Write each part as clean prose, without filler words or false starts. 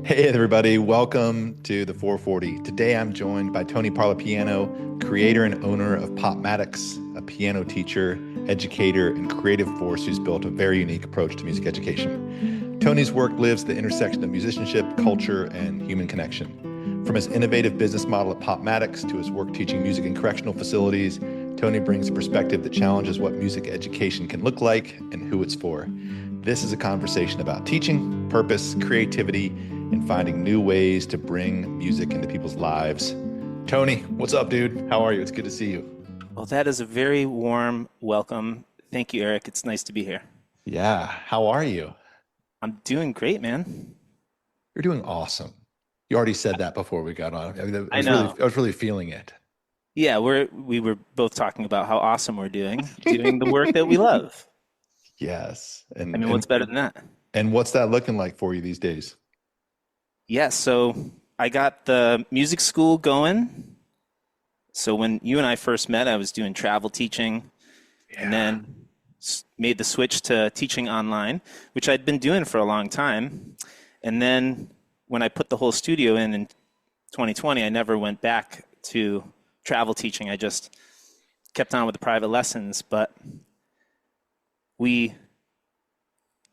Hey everybody, welcome to the 440. Today I'm joined by Tony Parlapiano, creator and owner of popMATICS, a piano teacher, educator, and creative force who's built a very unique approach to music education. Tony's work lives the intersection of musicianship, culture, and human connection. From his innovative business model at popMATICS to his work teaching music in correctional facilities, Tony brings a perspective that challenges what music education can look like and who it's for. This is a conversation about teaching, purpose, creativity, and finding new ways to bring music into people's lives. Tony, what's up, dude? How are you? It's good to see you. Well, that is a very warm welcome. Thank you, Eric. It's nice to be here. Yeah, how are you? I'm doing great, man. You're doing awesome. You already said that before we got on. I know. I was really feeling it. Yeah, we were both talking about how awesome we're doing the work that we love. Yes. I mean, what's better than that? And what's that looking like for you these days? Yeah, so I got the music school going. So when you and I first met, I was doing travel teaching and then made the switch to teaching online, which I'd been doing for a long time. And then when I put the whole studio in 2020, I never went back to travel teaching. I just kept on with the private lessons, but we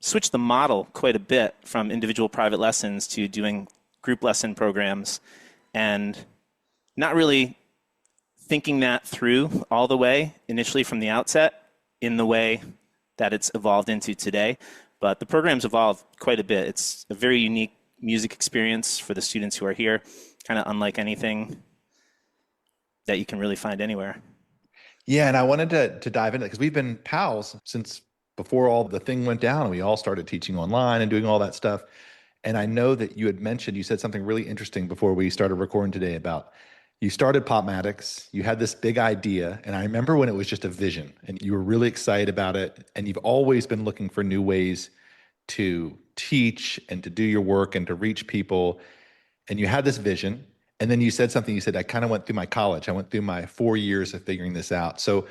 switched the model quite a bit from individual private lessons to doing group lesson programs and not really thinking that through all the way initially from the outset in the way that it's evolved into today. But the program's evolved quite a bit. It's a very unique music experience for the students who are here, kind of unlike anything that you can really find anywhere. Yeah, and I wanted to dive into it because we've been pals since before all the thing went down and we all started teaching online and doing all that stuff. And I know that you had mentioned, you said something really interesting before we started recording today about you started popMATICS, you had this big idea, and I remember when it was just a vision and you were really excited about it, and you've always been looking for new ways to teach and to do your work and to reach people, and you had this vision, and then you said something, you said, I kind of went through my college, I went through my 4 years of figuring this out. So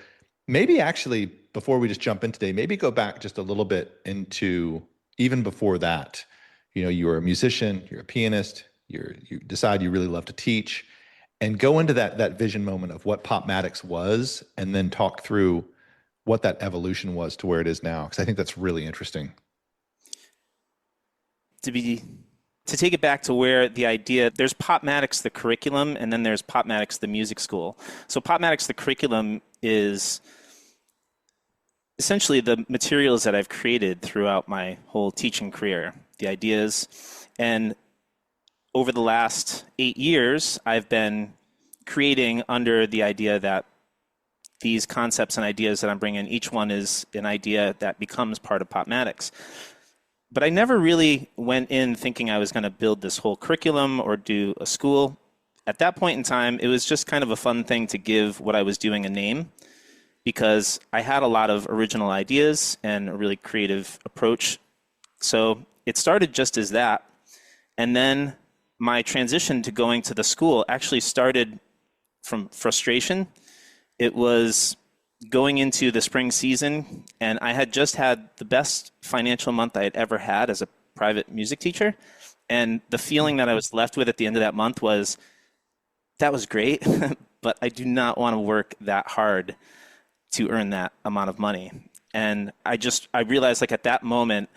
maybe actually, before we just jump in today, maybe go back just a little bit into even before that. You know, you were a musician, you're a pianist, you decide you really love to teach, and go into that vision moment of what popMATICS was, and then talk through what that evolution was to where it is now, because I think that's really interesting. To take it back to where the idea, there's popMATICS, the curriculum, and then there's popMATICS, the music school. So popMATICS, the curriculum, is essentially the materials that I've created throughout my whole teaching career, the ideas. And over the last 8 years, I've been creating under the idea that these concepts and ideas that I'm bringing, each one is an idea that becomes part of popMATICS. But I never really went in thinking I was going to build this whole curriculum or do a school. At that point in time, it was just kind of a fun thing to give what I was doing a name, because I had a lot of original ideas and a really creative approach. So it started just as that. And then my transition to going to the school actually started from frustration. It was going into the spring season, and I had just had the best financial month I had ever had as a private music teacher. And the feeling that I was left with at the end of that month was, that was great, but I do not want to work that hard to earn that amount of money. And I realized, like, at that moment,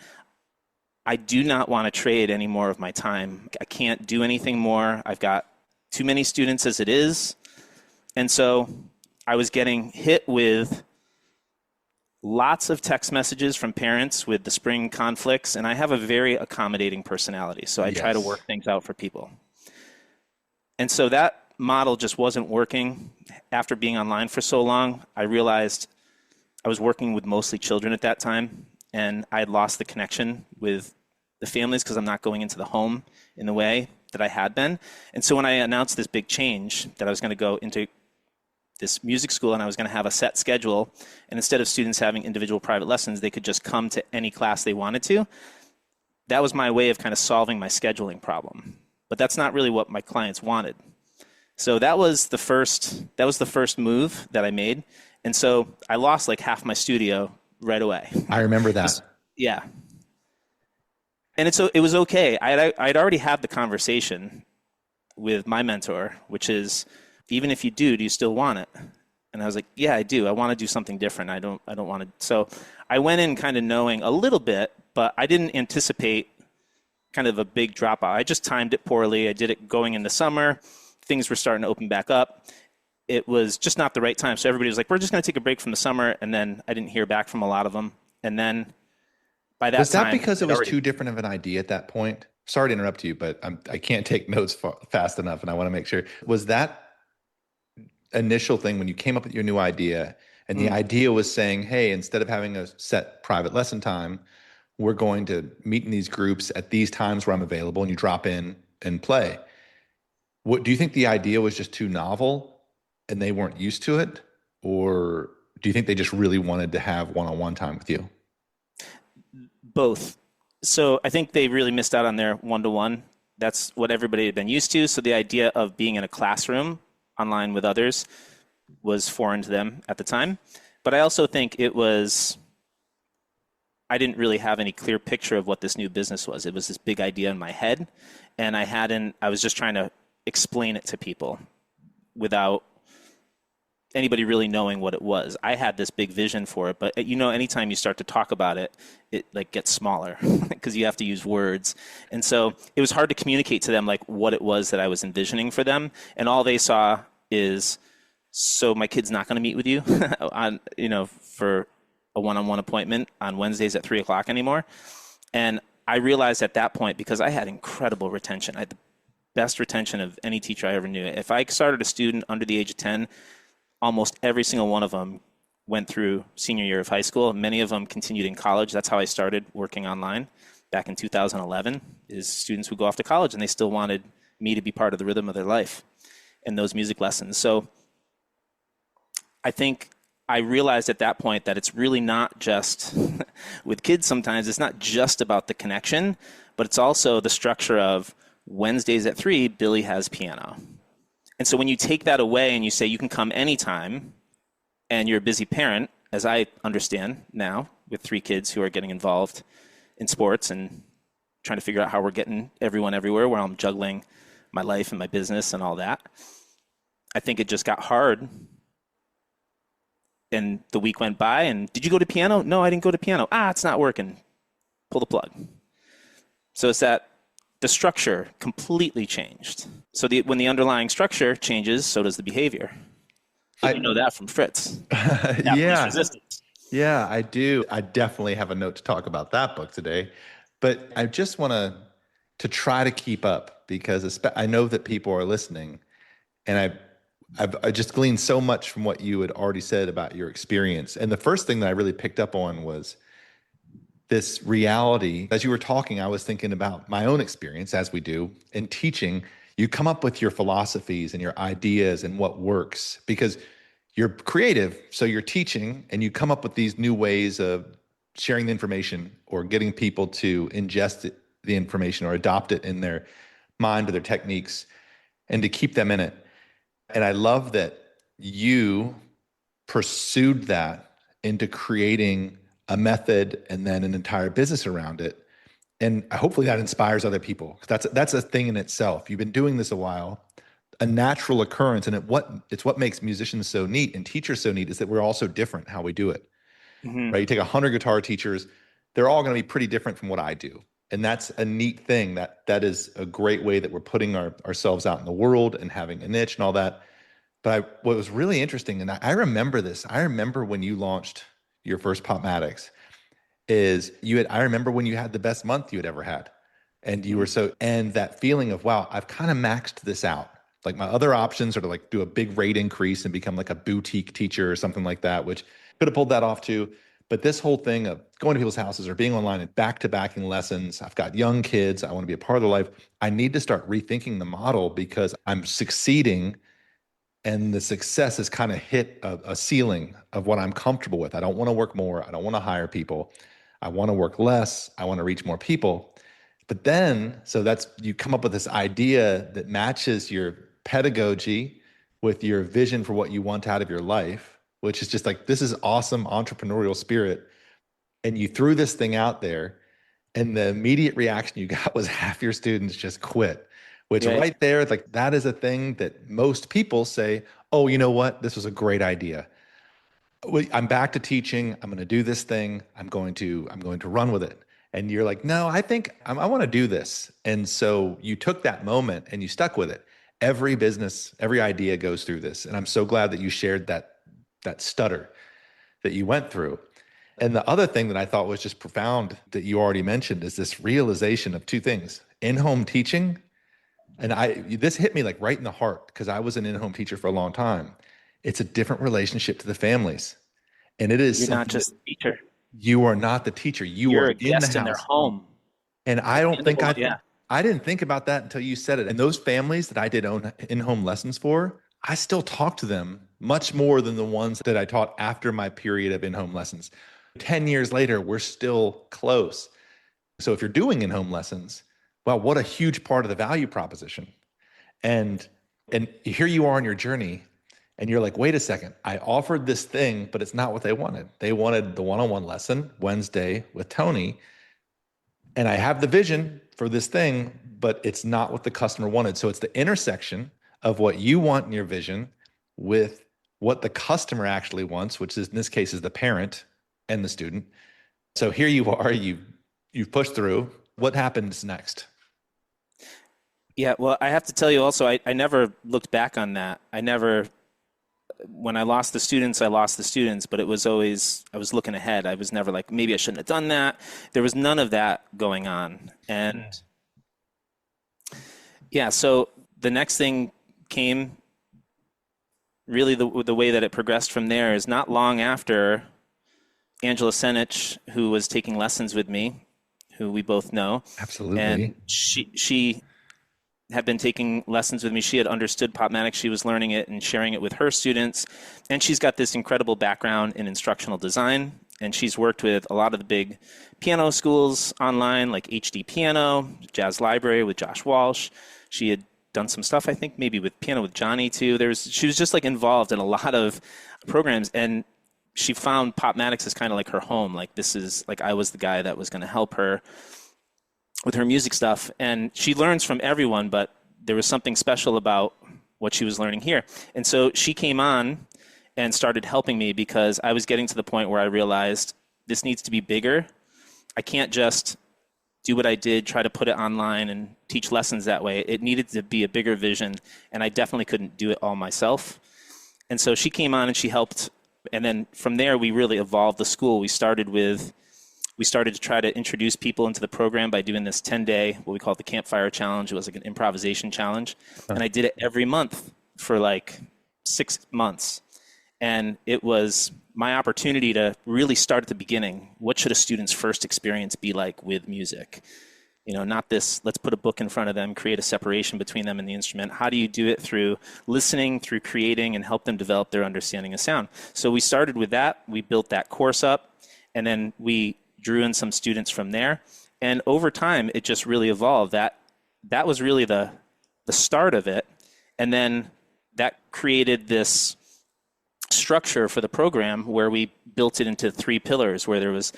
I do not want to trade any more of my time. I can't do anything more. I've got too many students as it is. And so I was getting hit with lots of text messages from parents with the spring conflicts, and I have a very accommodating personality, so I try to work things out for people. And so that model just wasn't working. After being online for so long, I realized I was working with mostly children at that time, and I had lost the connection with the families because I'm not going into the home in the way that I had been. And so when I announced this big change that I was going to go into this music school and I was going to have a set schedule, and instead of students having individual private lessons, they could just come to any class they wanted to, that was my way of kind of solving my scheduling problem. But that's not really what my clients wanted. So that was the first move that I made. And so I lost like half my studio right away. I remember that. Yeah. And it was okay. I'd already had the conversation with my mentor, which is, even if you do you still want it? And I was like, yeah, I do. I want to do something different. I don't want to. So I went in kind of knowing a little bit, but I didn't anticipate kind of a big dropout. I just timed it poorly. I did it going in the summer. Things were starting to open back up. It was just not the right time. So everybody was like, we're just going to take a break from the summer. And then I didn't hear back from a lot of them. And then by that Was that time, because it I'd was already, too different of an idea at that point? Sorry to interrupt you, but I can't take notes fast enough, and I want to make sure. Was that initial thing when you came up with your new idea, and the mm, idea was saying, hey, instead of having a set private lesson time, we're going to meet in these groups at these times where I'm available, and you drop in and play. What do you think the idea was just too novel and they weren't used to it? Or do you think they just really wanted to have one-on-one time with you? both. So I think they really missed out on their one-to-one. That's what everybody had been used to. So the idea of being in a classroom online with others was foreign to them at the time. But I also think I didn't really have any clear picture of what this new business was. It was this big idea in my head, and I was just trying to explain it to people without anybody really knowing what it was. I had this big vision for it, but anytime you start to talk about it, it like gets smaller because you have to use words. And so it was hard to communicate to them like what it was that I was envisioning for them. And all they saw is, so my kid's not going to meet with you on, for a one-on-one appointment on Wednesdays at 3 o'clock anymore. And I realized at that point, because I had incredible retention, I had the best retention of any teacher I ever knew. If I started a student under the age of 10, almost every single one of them went through senior year of high school. Many of them continued in college. That's how I started working online back in 2011, is students would go off to college and they still wanted me to be part of the rhythm of their life and those music lessons. So I think I realized at that point that it's really not just with kids sometimes, it's not just about the connection, but it's also the structure of Wednesdays at 3, Billy has piano. And so when you take that away and you say you can come anytime, and you're a busy parent, as I understand now, with 3 kids who are getting involved in sports and trying to figure out how we're getting everyone everywhere, where I'm juggling my life and my business and all that, I think it just got hard. And the week went by, and did you go to piano? No, I didn't go to piano. It's not working. Pull the plug. So it's that the structure completely changed. So when the underlying structure changes, so does the behavior. You know that from Fritz. Japanese Yeah, resistance. yeah, I do. I definitely have a note to talk about that book today, but I just want to try to keep up because I know that people are listening, and I just gleaned so much from what you had already said about your experience. And the first thing that I really picked up on was this reality. As you were talking, I was thinking about my own experience, as we do in teaching. You come up with your philosophies and your ideas and what works because you're creative. So you're teaching and you come up with these new ways of sharing the information or getting people to ingest the information or adopt it in their mind or their techniques and to keep them in it. And I love that you pursued that into creating a method and then an entire business around it. And hopefully that inspires other people. That's a thing in itself. You've been doing this a while, a natural occurrence. And it's what makes musicians so neat and teachers so neat is that we're all so different how we do it, Mm-hmm. right? You take 100 guitar teachers, they're all going to be pretty different from what I do. And that's a neat thing. That is a great way that we're putting ourselves out in the world and having a niche and all that. But what was really interesting, and I remember this, I remember when you launched your first popMATICS, I remember when you had the best month you had ever had. And you were and that feeling of, wow, I've kind of maxed this out. Like my other options are to like do a big rate increase and become like a boutique teacher or something like that, which could have pulled that off too. But this whole thing of going to people's houses or being online and back-to-backing lessons, I've got young kids, I want to be a part of their life. I need to start rethinking the model because I'm succeeding and the success has kind of hit a ceiling of what I'm comfortable with. I don't want to work more. I don't want to hire people. I want to work less. I want to reach more people. But then, so you come up with this idea that matches your pedagogy with your vision for what you want out of your life, which is just like, this is awesome entrepreneurial spirit. And you threw this thing out there And the immediate reaction you got was half your students just quit, which Right. right there, like that is a thing that most people say, oh, you know what? This was a great idea. I'm back to teaching. I'm going to do this thing. I'm going to run with it. And you're like, no, I think I want to do this. And so you took that moment and you stuck with it. Every business, every idea goes through this. And I'm so glad that you shared that stutter that you went through. And the other thing that I thought was just profound that you already mentioned is this realization of two things: in-home teaching. And this hit me like right in the heart because I was an in-home teacher for a long time. It's a different relationship to the families. And it is You're not something that just a teacher. you are not the teacher. You You're are a in the guest in their house. home. And At I the don't end of think the yeah. I didn't think about that until you said it. And those families that I did own in-home lessons for, I still talk to them much more than the ones that I taught after my period of in-home lessons. 10 years later, we're still close. So if you're doing in-home lessons, well, what a huge part of the value proposition. And and here you are on your journey and you're like, wait a second, I offered this thing, but it's not what they wanted. They wanted the one-on-one lesson Wednesday with Tony, and I have the vision for this thing, but it's not what the customer wanted. So it's the intersection of what you want in your vision with what the customer actually wants, which is in this case is the parent and the student. So here you are, you've pushed through. What happens next? Yeah, well, I have to tell you also, I never looked back on that. I never, when I lost the students, I lost the students, but it was always, I was looking ahead. I was never like, maybe I shouldn't have done that. There was none of that going on. And yeah, so the next thing came, really the way that it progressed from there is not long after Angela Senich, who was taking lessons with me, who we both know, and Absolutely. she had been taking lessons with me. She had understood popMATICS. She was learning it and sharing it with her students. And she's got this incredible background in instructional design. And she's worked with a lot of the big piano schools online, like HD Piano, Jazz Library with Josh Walsh. She had done some stuff, I think, maybe with Piano with Johnny too. She was just like involved in a lot of programs. And she found popMATICS as kind of like her home. Like this is like I was the guy that was going to help her with her music stuff. And she learns from everyone, but there was something special about what she was learning here. And so she came on and started helping me because I was getting to the point where I realized this needs to be bigger. I can't just do what I did, try to put it online and teach lessons that way. It needed to be a bigger vision, and I definitely couldn't do it all myself. And so she came on and she helped. And then from there, we really evolved the school. We started to try to introduce people into the program by doing this 10-day, what we call the Campfire Challenge. It was like an improvisation challenge. And I did it every month for like 6 months. And it was my opportunity to really start at the beginning. What should a student's first experience be like with music? You know, not this, let's put a book in front of them, create a separation between them and the instrument. How do you do it through listening, through creating, and help them develop their understanding of sound? So we started with that. We built that course up, and then we drew in some students from there. And over time, it just really evolved. That was really the start of it. And then that created this structure for the program where we built it into 3 pillars, where there was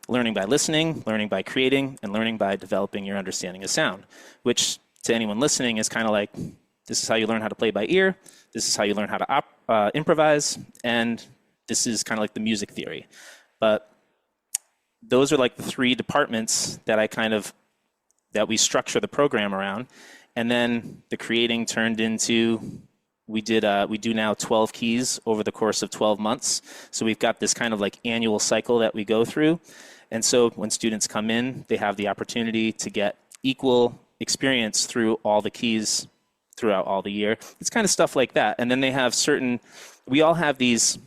learning by listening, learning by creating, and learning by developing your understanding of sound, which to anyone listening is kind of like, this is how you learn how to play by ear, this is how you learn how to improvise, and this is kind of like the music theory. But those are like the 3 departments that we structure the program around. And then the creating turned into, we do now 12 keys over the course of 12 months. So we've got this kind of like annual cycle that we go through. And so when students come in, they have the opportunity to get equal experience through all the keys throughout all the year. It's kind of stuff like that. And then they have we all have these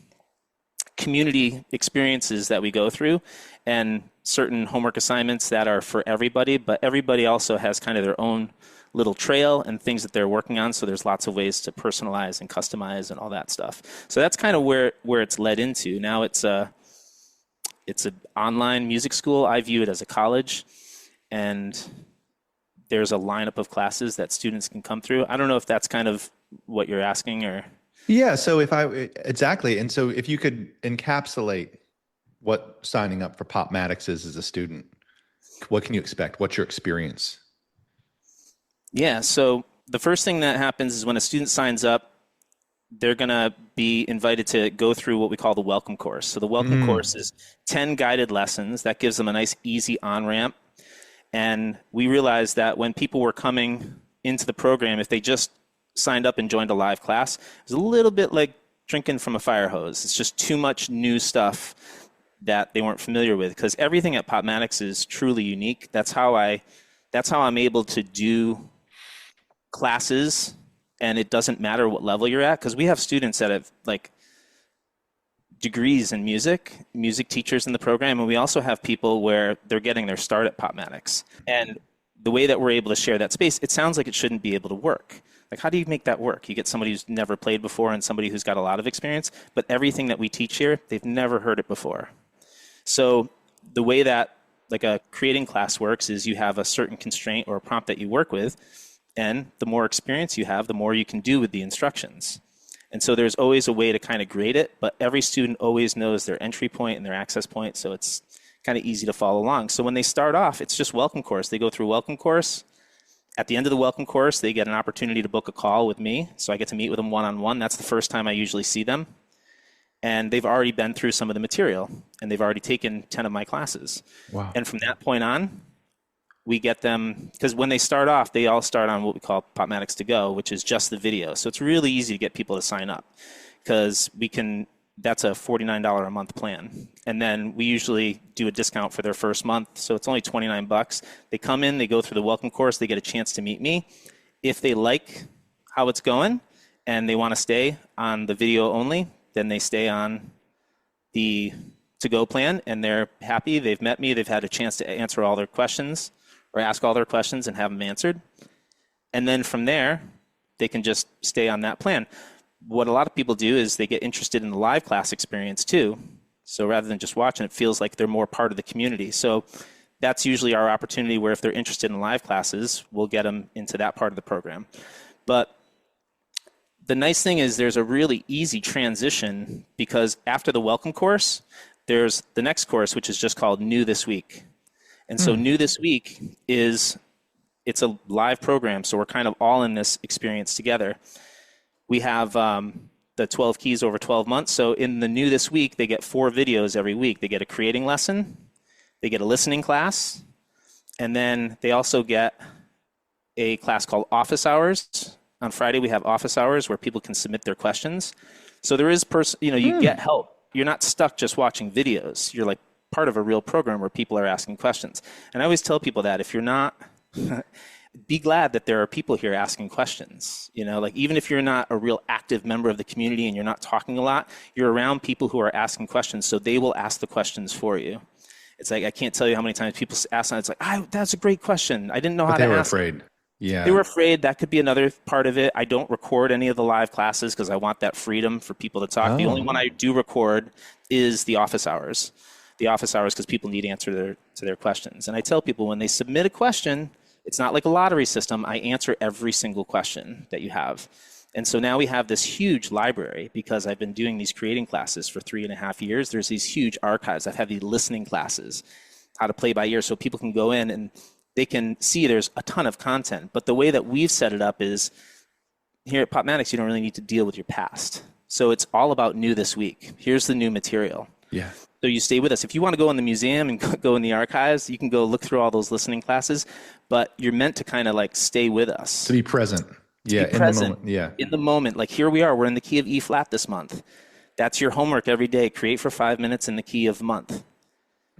community experiences that we go through and certain homework assignments that are for everybody, but everybody also has kind of their own little trail and things that they're working on. So there's lots of ways to personalize and customize and all that stuff. So that's kind of where it's led into. Now it's an online music school. I view it as a college, and there's a lineup of classes that students can come through. I don't know if that's kind of what you're asking or. Yeah, so exactly. And so if you could encapsulate what signing up for popMATICS is as a student. What can you expect? What's your experience? Yeah, so the first thing that happens is when a student signs up, they're going to be invited to go through what we call the welcome course. So the welcome course is 10 guided lessons. That gives them a nice, easy on-ramp. And we realized that when people were coming into the program, if they just signed up and joined a live class, it was a little bit like drinking from a fire hose. It's just too much new stuff that they weren't familiar with, because everything at popMATICS is truly unique. That's how I'm able to do classes, and it doesn't matter what level you're at, because we have students that have like degrees in music teachers in the program, and we also have people where they're getting their start at popMATICS. And the way that we're able to share that space, it sounds like it shouldn't be able to work. Like, how do you make that work? You get somebody who's never played before and somebody who's got a lot of experience, but everything that we teach here, they've never heard it before. So the way that like a creating class works is you have a certain constraint or a prompt that you work with, and the more experience you have, the more you can do with the instructions. And so there's always a way to kind of grade it, but every student always knows their entry point and their access point, so it's kind of easy to follow along. So when they start off, it's just welcome course. They go through welcome course. At the end of the welcome course, they get an opportunity to book a call with me, so I get to meet with them one-on-one. That's the first time I usually see them. And they've already been through some of the material, and they've already taken 10 of my classes. Wow. And from that point on, we get them, because when they start off, they all start on what we call popMATICS to go, which is just the video. So it's really easy to get people to sign up, because that's a $49 a month plan. And then we usually do a discount for their first month, so it's only $29. They come in, they go through the welcome course, they get a chance to meet me. If they like how it's going and they want to stay on the video only, then they stay on the to-go plan, and they're happy. They've met me. They've had a chance to answer all their questions or ask all their questions and have them answered. And then from there, they can just stay on that plan. What a lot of people do is they get interested in the live class experience too. So rather than just watching, it feels like they're more part of the community. So that's usually our opportunity, where if they're interested in live classes, we'll get them into that part of the program. But the nice thing is there's a really easy transition, because after the welcome course, there's the next course, which is just called New This Week. And so New This Week it's a live program, so we're kind of all in this experience together. We have the 12 keys over 12 months. So in the New This Week, they get 4 videos every week. They get a creating lesson, they get a listening class, and then they also get a class called Office Hours. On Friday, we have office hours where people can submit their questions. So there is, you get help. You're not stuck just watching videos. You're like part of a real program where people are asking questions. And I always tell people that if you're not, be glad that there are people here asking questions. Like, even if you're not a real active member of the community and you're not talking a lot, you're around people who are asking questions, so they will ask the questions for you. It's like, I can't tell you how many times people ask, and it's like, that's a great question. I didn't know how to ask. They were afraid. Yeah. They were afraid. That could be another part of it. I don't record any of the live classes because I want that freedom for people to talk. The only one I do record is the office hours. The office hours, because people need answer to their questions. And I tell people, when they submit a question, it's not like a lottery system. I answer every single question that you have. And so now we have this huge library, because I've been doing these creating classes for 3.5 years. There's these huge archives. I've had these listening classes, how to play by ear, so people can go in and they can see there's a ton of content. But the way that we've set it up is, here at popMATICS, you don't really need to deal with your past. So it's all about New This Week. Here's the new material. Yeah. So you stay with us. If you want to go in the museum and go in the archives, you can go look through all those listening classes, but you're meant to kind of like stay with us. To be present. Yeah, in the moment. Yeah. In the moment. Like, here we are. We're in the key of E flat this month. That's your homework every day. Create for 5 minutes in the key of month.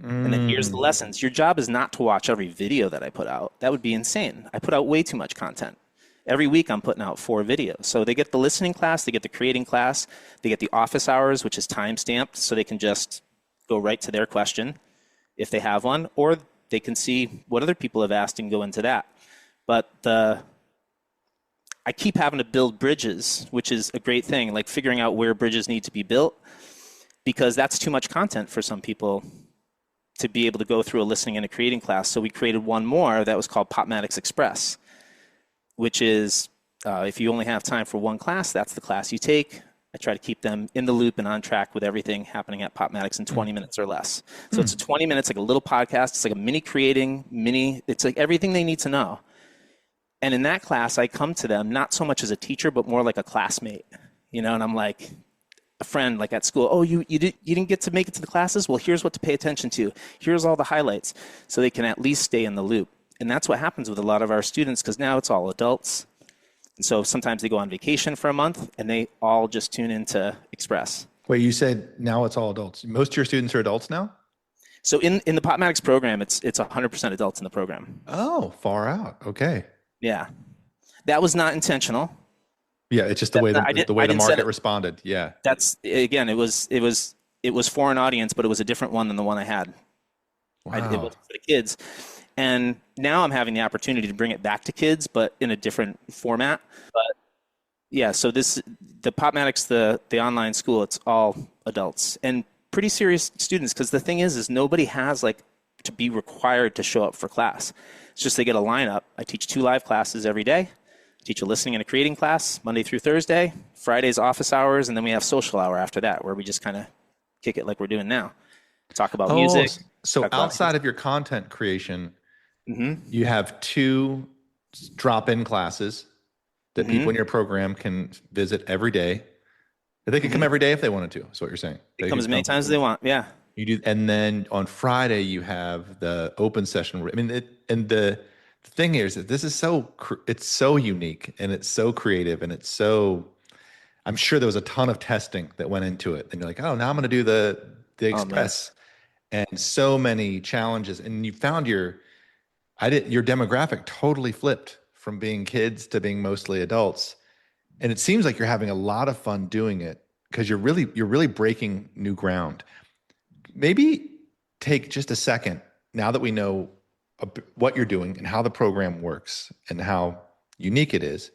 And then here's the lessons. Your job is not to watch every video that I put out. That would be insane. I put out way too much content. Every week I'm putting out 4 videos. So they get the listening class, they get the creating class, they get the office hours, which is time-stamped, so they can just go right to their question if they have one, or they can see what other people have asked and go into that. But I keep having to build bridges, which is a great thing, like figuring out where bridges need to be built, because that's too much content for some people to be able to go through a listening and a creating class. So we created one more that was called popMATICS Express, which is if you only have time for one class, that's the class you take. I try to keep them in the loop and on track with everything happening at popMATICS in 20 minutes or less. So it's a 20 minutes, like a little podcast. It's like a it's like everything they need to know. And in that class, I come to them not so much as a teacher, but more like a classmate, and I'm like a friend, like at school. Oh, you didn't get to make it to the classes? Well, here's what to pay attention to. Here's all the highlights, so they can at least stay in the loop. And that's what happens with a lot of our students, because now it's all adults. And so sometimes they go on vacation for a month and they all just tune into Express. Wait, you said now it's all adults. Most of your students are adults now? So in the popMATICS program, it's 100% adults in the program. Oh, far out. Okay. Yeah. That was not intentional. Yeah, it's just the way the market responded. Yeah. That's, again, it was for an audience, but it was a different one than the one I had. Wow. It was for the kids. And now I'm having the opportunity to bring it back to kids, but in a different format. But yeah, so the popMATICS, the online school, it's all adults and pretty serious students, because the thing is nobody has to be required to show up for class. It's just they get a lineup. I teach 2 live classes every day. I teach a listening and a creating class Monday through Thursday, Fridays office hours, and then we have social hour after that, where we just kind of kick it like we're doing now. Talk about music. So outside of your content creation, you have 2 drop-in classes that people in your program can visit every day. They can come every day if they wanted to. That's what you're saying. They come as many times as they want. Yeah. You do, and then on Friday you have the open session. I mean, the thing here is that this is it's so unique and it's so creative and it's so. I'm sure there was a ton of testing that went into it, and you're like, oh, now I'm going to do the Express, and so many challenges, and you found your demographic totally flipped from being kids to being mostly adults. And it seems like you're having a lot of fun doing it, because you're really breaking new ground. Maybe take just a second, now that we know what you're doing and how the program works and how unique it is.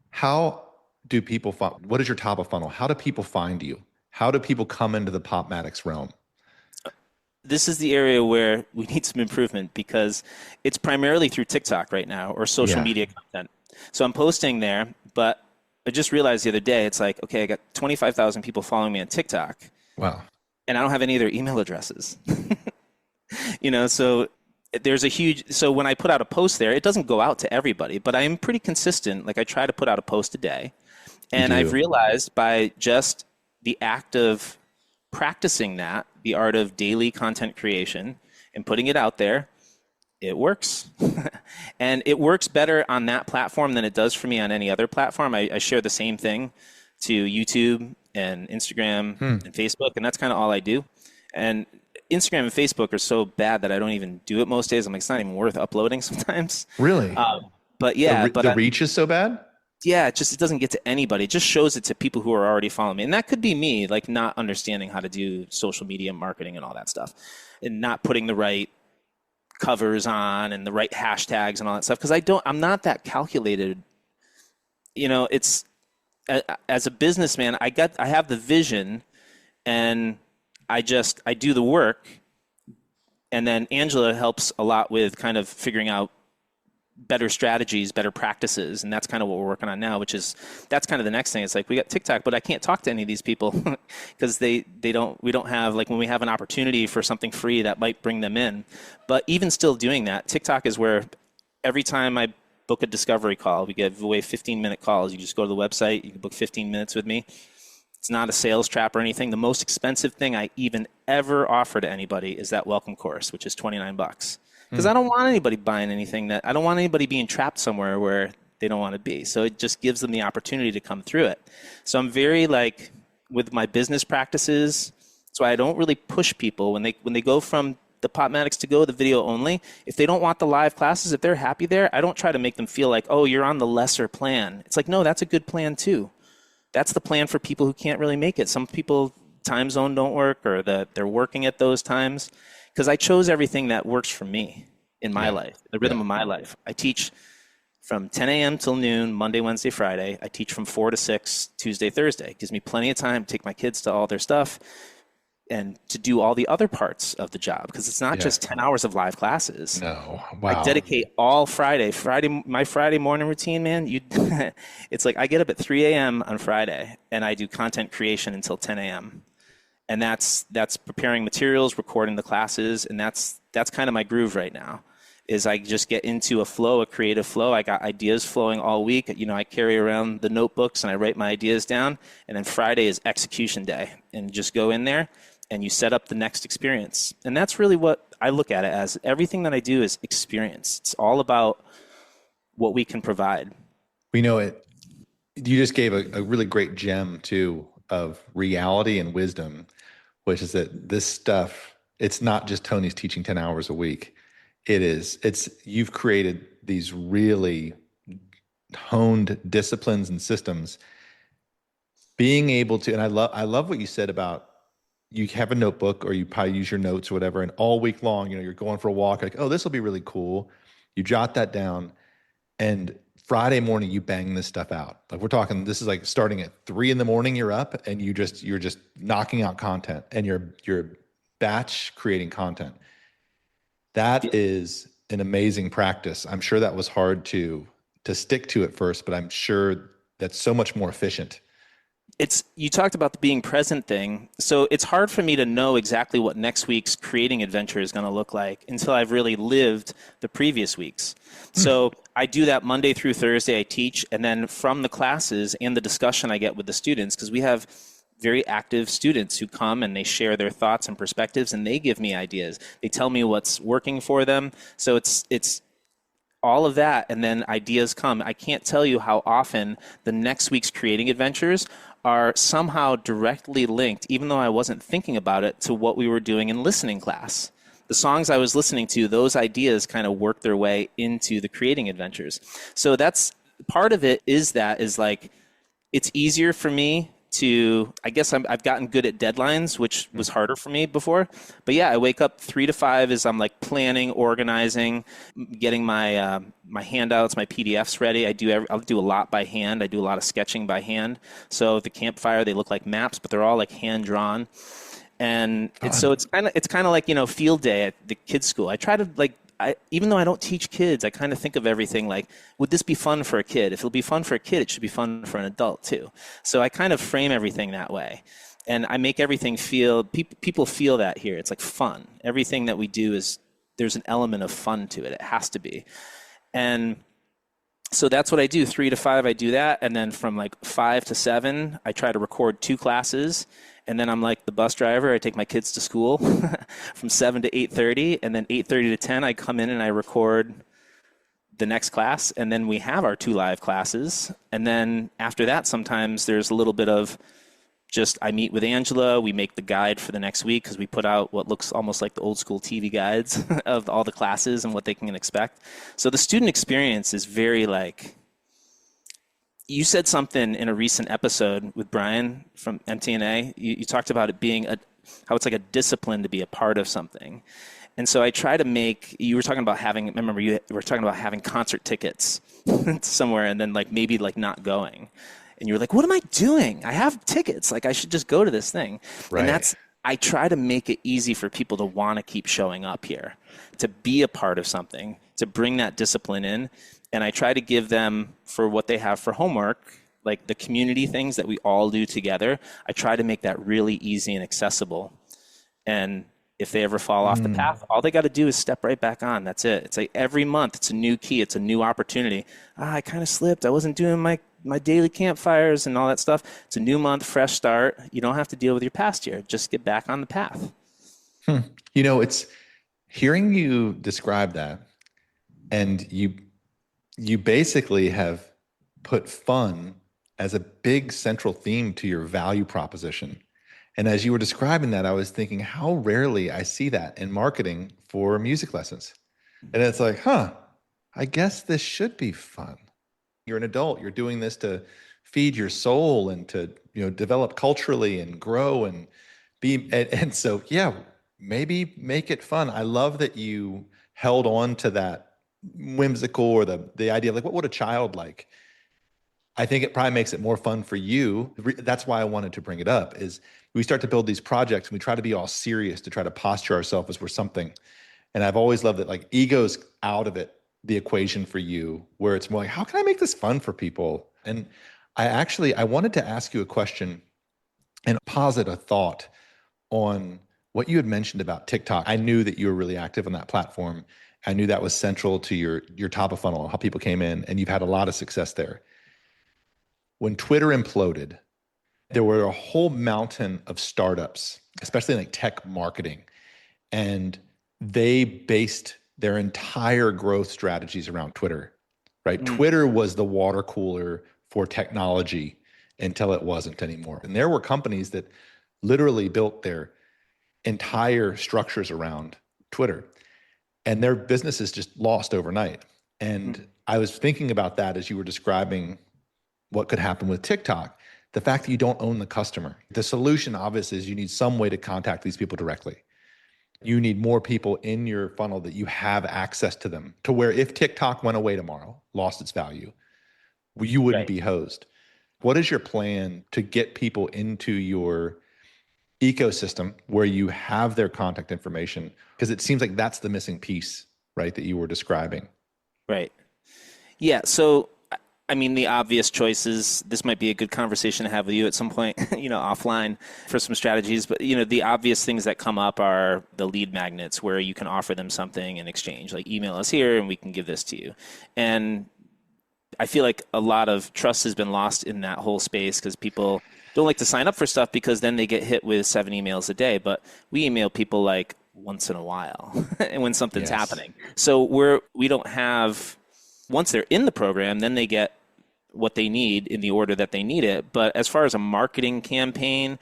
How do people what is your top of funnel? How do people find you? How do people come into the popMATICS realm? This is the area where we need some improvement, because it's primarily through TikTok right now, or social media content. So I'm posting there, but I just realized the other day, it's like, okay, I got 25,000 people following me on TikTok. Wow. And I don't have any of their email addresses. So so when I put out a post there, it doesn't go out to everybody, but I am pretty consistent. Like, I try to put out a post a day. And I've realized by just the act of practicing the art of daily content creation and putting it out there, it works. And it works better on that platform than it does for me on any other platform. I share the same thing to YouTube and Instagram and Facebook, and that's kind of all I do. And Instagram and Facebook are so bad that I don't even do it most days. I'm like, it's not even worth uploading sometimes. Really? But yeah. The reach is so bad? Yeah, it doesn't get to anybody. It just shows it to people who are already following me. And that could be me, like, not understanding how to do social media marketing and all that stuff, and not putting the right covers on and the right hashtags and all that stuff. Because I'm not that calculated. It's, as a businessman, I have the vision, and I do the work. And then Angela helps a lot with kind of figuring out better strategies, better practices. And that's kind of what we're working on now, that's kind of the next thing. It's like, we got TikTok, but I can't talk to any of these people because we don't have, like, when we have an opportunity for something free that might bring them in. But even still doing that, TikTok is where every time I book a discovery call, we give away 15-minute calls. You just go to the website, you can book 15 minutes with me. It's not a sales trap or anything. The most expensive thing I even ever offer to anybody is that welcome course, which is $29. Because I don't want anybody buying anything I don't want anybody being trapped somewhere where they don't want to be. So it just gives them the opportunity to come through it. So I'm very, like, with my business practices, so I don't really push people when they go from the popMATICS to go the video only. If they don't want the live classes, if they're happy there, I don't try to make them feel like, oh, you're on the lesser plan. It's like, no, that's a good plan too. That's the plan for people who can't really make it. Some people, time zone don't work, or they're working at those times. Because I chose everything that works for me in my life, the rhythm of my life. I teach from 10 a.m. till noon, Monday, Wednesday, Friday. I teach from 4 to 6, Tuesday, Thursday. It gives me plenty of time to take my kids to all their stuff, and to do all the other parts of the job, because it's not Yeah. just 10 hours of live classes. No. I Wow. dedicate all Friday, my Friday morning routine, man. It's like I get up at 3 a.m. on Friday and I do content creation until 10 a.m. And that's preparing materials, recording the classes, and that's kind of my groove right now. Is I just get into a flow, a creative flow. I got ideas flowing all week. I carry around the notebooks and I write my ideas down. And then Friday is execution day, and just go in there and you set up the next experience. And that's really what I look at it as. Everything that I do is experience. It's all about what we can provide. We know it. You just gave a really great gem too of reality and wisdom, which is that this stuff, it's not just Tony's teaching 10 hours a week. You've created these really honed disciplines and systems. Being able to, and I love what you said about you have a notebook or you probably use your notes or whatever, and all week long, you're going for a walk, like, oh, this will be really cool. You jot that down, and Friday morning you bang this stuff out. Like we're talking, this is like starting at 3 in the morning, you're up and you're just knocking out content and you're batch creating content. That is an amazing practice. I'm sure that was hard to stick to at first, but I'm sure that's so much more efficient. You talked about the being present thing. So it's hard for me to know exactly what next week's creating adventure is going to look like until I've really lived the previous weeks. So I do that Monday through Thursday. I teach, and then from the classes and the discussion I get with the students, because we have very active students who come and they share their thoughts and perspectives, and they give me ideas. They tell me what's working for them. So it's all of that, and then ideas come. I can't tell you how often the next week's creating adventures are somehow directly linked, even though I wasn't thinking about it, to what we were doing in listening class. The songs I was listening to, those ideas kind of work their way into the creating adventures. So that's part of it, is like it's easier for me to, I guess I've gotten good at deadlines, which was harder for me before. But yeah, I wake up 3 to 5 as I'm like planning, organizing, getting my my handouts, my PDFs ready. I'll do a lot by hand. I do a lot of sketching by hand. So at the campfire, they look like maps, but they're all like hand drawn. And it's kind of like, field day at the kids' school. I try to even though I don't teach kids, I kind of think of everything like, would this be fun for a kid? If it'll be fun for a kid, it should be fun for an adult too. So I kind of frame everything that way. And I make everything feel, people feel that here. It's like fun. Everything that we do there's an element of fun to it. It has to be. And so that's what I do. 3 to 5, I do that. And then from like 5 to 7, I try to record 2 classes. And then I'm like the bus driver. I take my kids to school from 7 to 8:30. And then 8:30 to 10, I come in and I record the next class. And then we have our 2 live classes. And then after that, sometimes there's a little bit of just, I meet with Angela. We make the guide for the next week, because we put out what looks almost like the old school TV guides of all the classes and what they can expect. So the student experience is very like, you said something in a recent episode with Brian from MTNA. You talked about it being how it's like a discipline to be a part of something. And so I try to make, you were talking about remember you were talking about having concert tickets somewhere and then like maybe like not going. And you were like, what am I doing? I have tickets. Like I should just go to this thing. Right. And I try to make it easy for people to want to keep showing up here, to be a part of something, to bring that discipline in. And I try to give them, for what they have for homework, like the community things that we all do together, I try to make that really easy and accessible. And if they ever fall off the path, all they got to do is step right back on. That's it. It's like every month, it's a new key. It's a new opportunity. I kind of slipped. I wasn't doing my daily campfires and all that stuff. It's a new month, fresh start. You don't have to deal with your past year. Just get back on the path. It's hearing you describe that, and you basically have put fun as a big central theme to your value proposition. And as you were describing that, I was thinking how rarely I see that in marketing for music lessons. And it's like, I guess this should be fun. You're an adult. You're doing this to feed your soul and to, develop culturally and grow and be. And so, yeah, maybe make it fun. I love that you held on to that whimsical, or the idea of like, what would a child like? I think it probably makes it more fun for you. That's why I wanted to bring it up, is we start to build these projects and we try to be all serious to try to posture ourselves as we're something. And I've always loved that like ego's out of it, the equation for you, where it's more like, how can I make this fun for people? And I wanted to ask you a question and posit a thought on what you had mentioned about TikTok. I knew that you were really active on that platform. I knew that was central to your top of funnel, how people came in, and you've had a lot of success there. When Twitter imploded, there were a whole mountain of startups, especially like tech marketing, and they based their entire growth strategies around Twitter, right? Twitter was the water cooler for technology until it wasn't anymore. And there were companies that literally built their entire structures around Twitter, and their businesses just lost overnight. And I was thinking about that as you were describing what could happen with TikTok. The fact that you don't own the customer. The solution, obviously, is you need some way to contact these people directly. You need more people in your funnel that you have access to them, to where if TikTok went away tomorrow, lost its value, you wouldn't be hosed. What is your plan to get people into your ecosystem where you have their contact information? Because it seems like that's the missing piece, right, that you were describing. Right. Yeah. So, I mean, the obvious choices, this might be a good conversation to have with you at some point, offline for some strategies. But, the obvious things that come up are the lead magnets where you can offer them something in exchange, like email us here and we can give this to you. And I feel like a lot of trust has been lost in that whole space because people don't like to sign up for stuff because then they get hit with 7 emails a day. But we email people like once in a while and when something's happening. So we don't have, once they're in the program, then they get what they need in the order that they need it. But as far as a marketing campaign,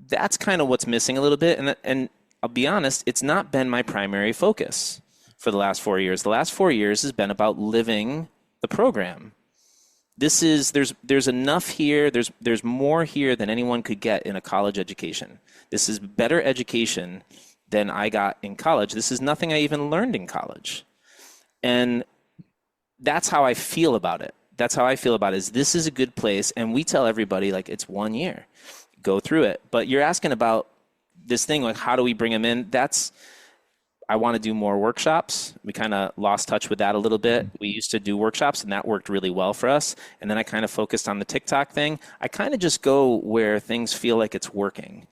that's kind of what's missing a little bit. And I'll be honest, it's not been my primary focus for the last 4 years. The last 4 years has been about living the program. There's enough here. There's more here than anyone could get in a college education. This is better education than I got in college. This is nothing I even learned in college. And that's how I feel about it. That's how I feel about it, is this is a good place. And we tell everybody, like, it's 1 year. Go through it. But you're asking about this thing, like, how do we bring them in? I want to do more workshops. We kind of lost touch with that a little bit. We used to do workshops, and that worked really well for us. And then I kind of focused on the TikTok thing. I kind of just go where things feel like it's working.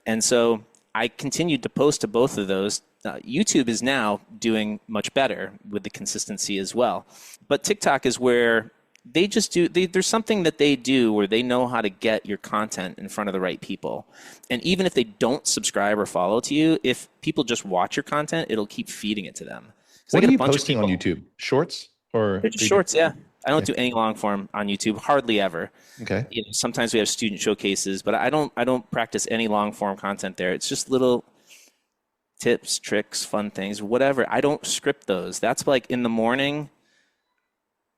And so I continued to post to both of those. YouTube is now doing much better with the consistency as well. But TikTok is where they just there's something that they do where they know how to get your content in front of the right people. And even if they don't subscribe or follow to you, if people just watch your content, it'll keep feeding it to them. What are you posting on YouTube? Shorts or just shorts? Yeah. I don't do any long form on YouTube, hardly ever. Okay. Sometimes we have student showcases, but I don't practice any long form content there. It's just little tips, tricks, fun things, whatever. I don't script those. That's like in the morning.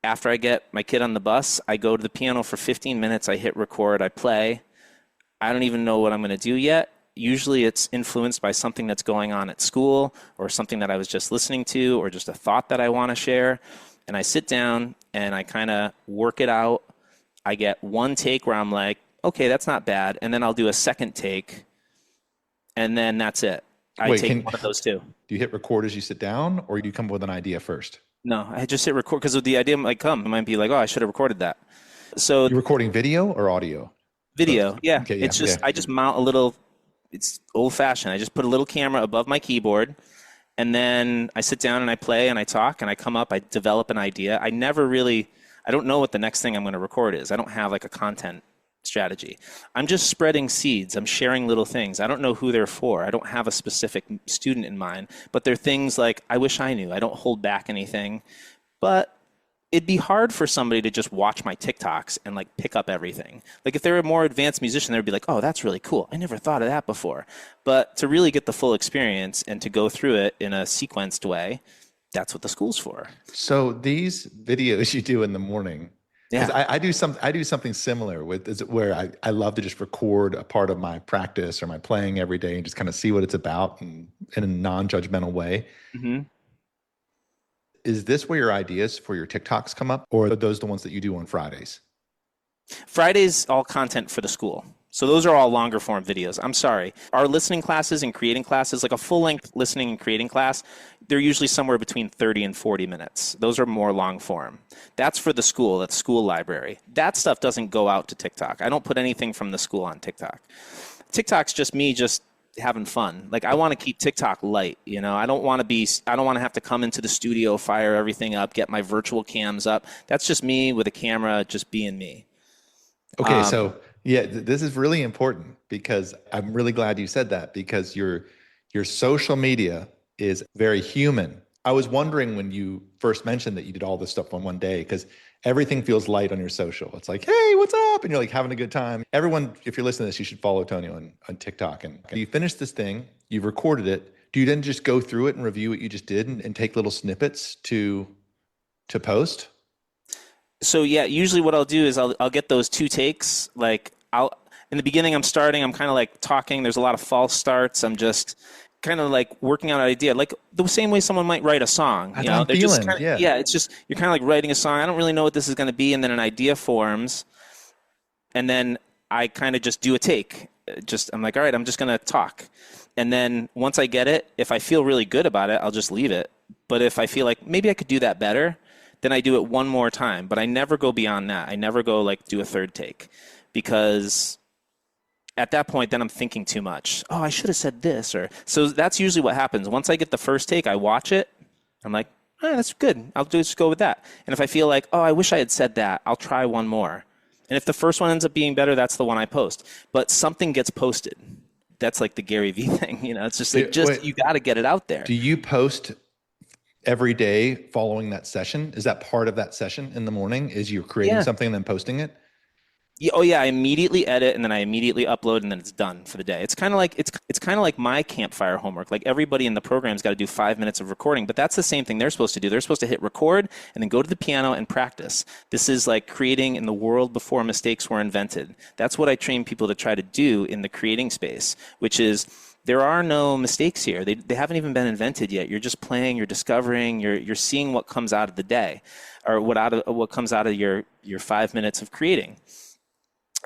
After I get my kid on the bus, I go to the piano for 15 minutes. I hit record. I play. I don't even know what I'm going to do yet. Usually it's influenced by something that's going on at school or something that I was just listening to or just a thought that I want to share. And I sit down and I kind of work it out. I get one take where I'm like, okay, that's not bad. And then I'll do a second take. And then that's it. I take one of those two. Do you hit record as you sit down, or do you come up with an idea first? No, I just hit record because the idea might come. It might be like, oh, I should have recorded that. So you're recording video or audio? Video, yeah. Okay, it's just I just mount a little. It's old fashioned. I just put a little camera above my keyboard, and then I sit down and I play and I talk and I come up. I develop an idea. I don't know what the next thing I'm going to record is. I don't have like a content strategy. I'm just spreading seeds. I'm sharing little things. I don't know who they're for. I don't have a specific student in mind, but they're things like I wish I knew. I don't hold back anything, but it'd be hard for somebody to just watch my TikToks and like pick up everything. Like if they're a more advanced musician, they'd be like, oh, that's really cool. I never thought of that before. But to really get the full experience and to go through it in a sequenced way, that's what the school's for. So these videos you do in the morning, yeah, I do something similar with where I love to just record a part of my practice or my playing every day and just kind of see what it's about in a non-judgmental way. Mm-hmm. Is this where your ideas for your TikToks come up, or are those the ones that you do on Fridays? Fridays, all content for the school. So those are all longer form videos. I'm sorry. Our listening classes and creating classes, like a full length listening and creating class, they're usually somewhere between 30 and 40 minutes. Those are more long form. That's for the school, that's school library. That stuff doesn't go out to TikTok. I don't put anything from the school on TikTok. TikTok's just me just having fun. Like I want to keep TikTok light, you know. I don't want to have to come into the studio, fire everything up, get my virtual cams up. That's just me with a camera just being me. Okay, so yeah, this is really important because I'm really glad you said that because your social media is very human. I was wondering when you first mentioned that you did all this stuff on one day because everything feels light on your social. It's like, hey, what's up? And you're like having a good time. Everyone, if you're listening to this, you should follow Tony on TikTok. And you finish this thing, you've recorded it. Do you then just go through it and review what you just did and take little snippets to post? So yeah, usually what I'll do is I'll get those two takes. Like I'll in the beginning I'm starting, I'm kind of like talking. There's a lot of false starts. I'm just kind of like working out an idea, like the same way someone might write a song. That's You what know, I'm they're just feeling. kind of Yeah. yeah. It's just you're kind of like writing a song. I don't really know what this is going to be, and then an idea forms, and then I kind of just do a take. Just I'm like, all right, I'm just going to talk, and then once I get it, if I feel really good about it, I'll just leave it. But if I feel like maybe I could do that better, then I do it one more time. But I never go beyond that. I never go like do a third take because at that point, then I'm thinking too much. Oh, I should have said this. Or so that's usually what happens. Once I get the first take, I watch it. I'm like, that's good. Just go with that. And if I feel like, oh, I wish I had said that, I'll try one more. And if the first one ends up being better, that's the one I post. But something gets posted. That's like the Gary Vee thing. You know, it's just like, Wait, you got to get it out there. do you post every day following that session? Is that part of that session in the morning? Is you're creating Yeah. something and then posting it? Yeah, oh yeah, I immediately edit and then I immediately upload and then it's done for the day. It's kind of like my campfire homework. Like everybody in the program's got to do 5 minutes of recording, but that's the same thing they're supposed to do. They're supposed to hit record and then go to the piano and practice. This is like creating in the world before mistakes were invented. That's what I train people to try to do in the creating space, which is there are no mistakes here. They haven't even been invented yet. You're just playing, you're discovering, you're seeing what comes out of the day or what comes out of your 5 minutes of creating.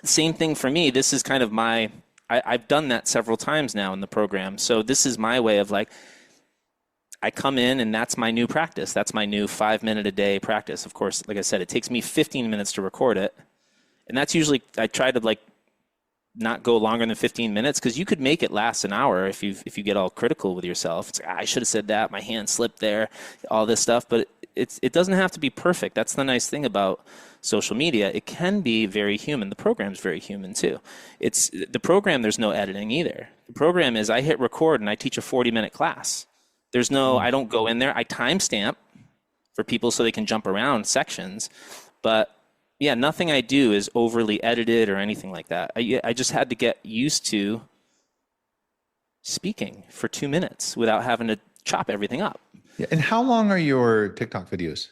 Same thing for me. This is kind of I've done that several times now in the program. So this is my way of like, I come in and that's my new practice. That's my new 5 minute a day practice. Of course, like I said, it takes me 15 minutes to record it. And that's usually, I try to like not go longer than 15 minutes because you could make it last an hour if you get all critical with yourself. It's like, I should have said that. My hand slipped there, all this stuff. But it doesn't have to be perfect. That's the nice thing about social media. It can be very human. The program's very human too. It's the program. There's no editing either. The program is I hit record and I teach a 40-minute class. There's no, I don't go in there. I timestamp for people so they can jump around sections. But yeah, nothing I do is overly edited or anything like that. I just had to get used to speaking for 2 minutes without having to chop everything up. Yeah. And how long are your TikTok videos?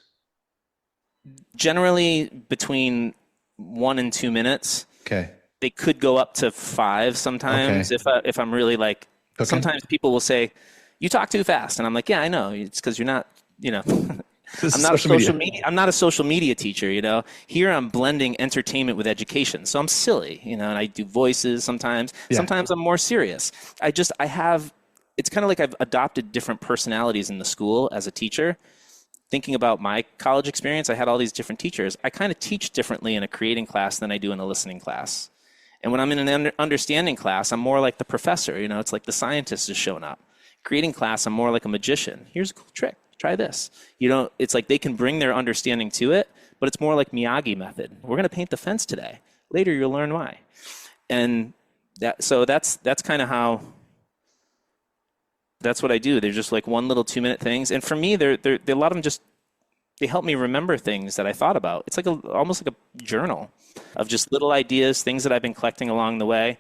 Generally between 1 and 2 minutes. Okay. They could go up to 5 sometimes if I'm really like. Okay. Sometimes people will say, "You talk too fast," and I'm like, "Yeah, I know. It's because you're not, you know." This I'm is not social media. I'm not a social media teacher, you know. Here I'm blending entertainment with education. So I'm silly, you know, and I do voices sometimes. Yeah. Sometimes I'm more serious. I have it's kind of like I've adopted different personalities in the school as a teacher. Thinking about my college experience, I had all these different teachers. I kind of teach differently in a creating class than I do in a listening class. And when I'm in an understanding class, I'm more like the professor, you know, it's like the scientist is showing up. Creating class, I'm more like a magician. Here's a cool trick. Try this. You know, it's like they can bring their understanding to it, but it's more like Miyagi method. We're going to paint the fence today. Later, you'll learn why. And that's kind of how, that's what I do. They're just like 1 little 2 minute things. And for me, they're a lot of them just, they help me remember things that I thought about. It's like almost like a journal of just little ideas, things that I've been collecting along the way.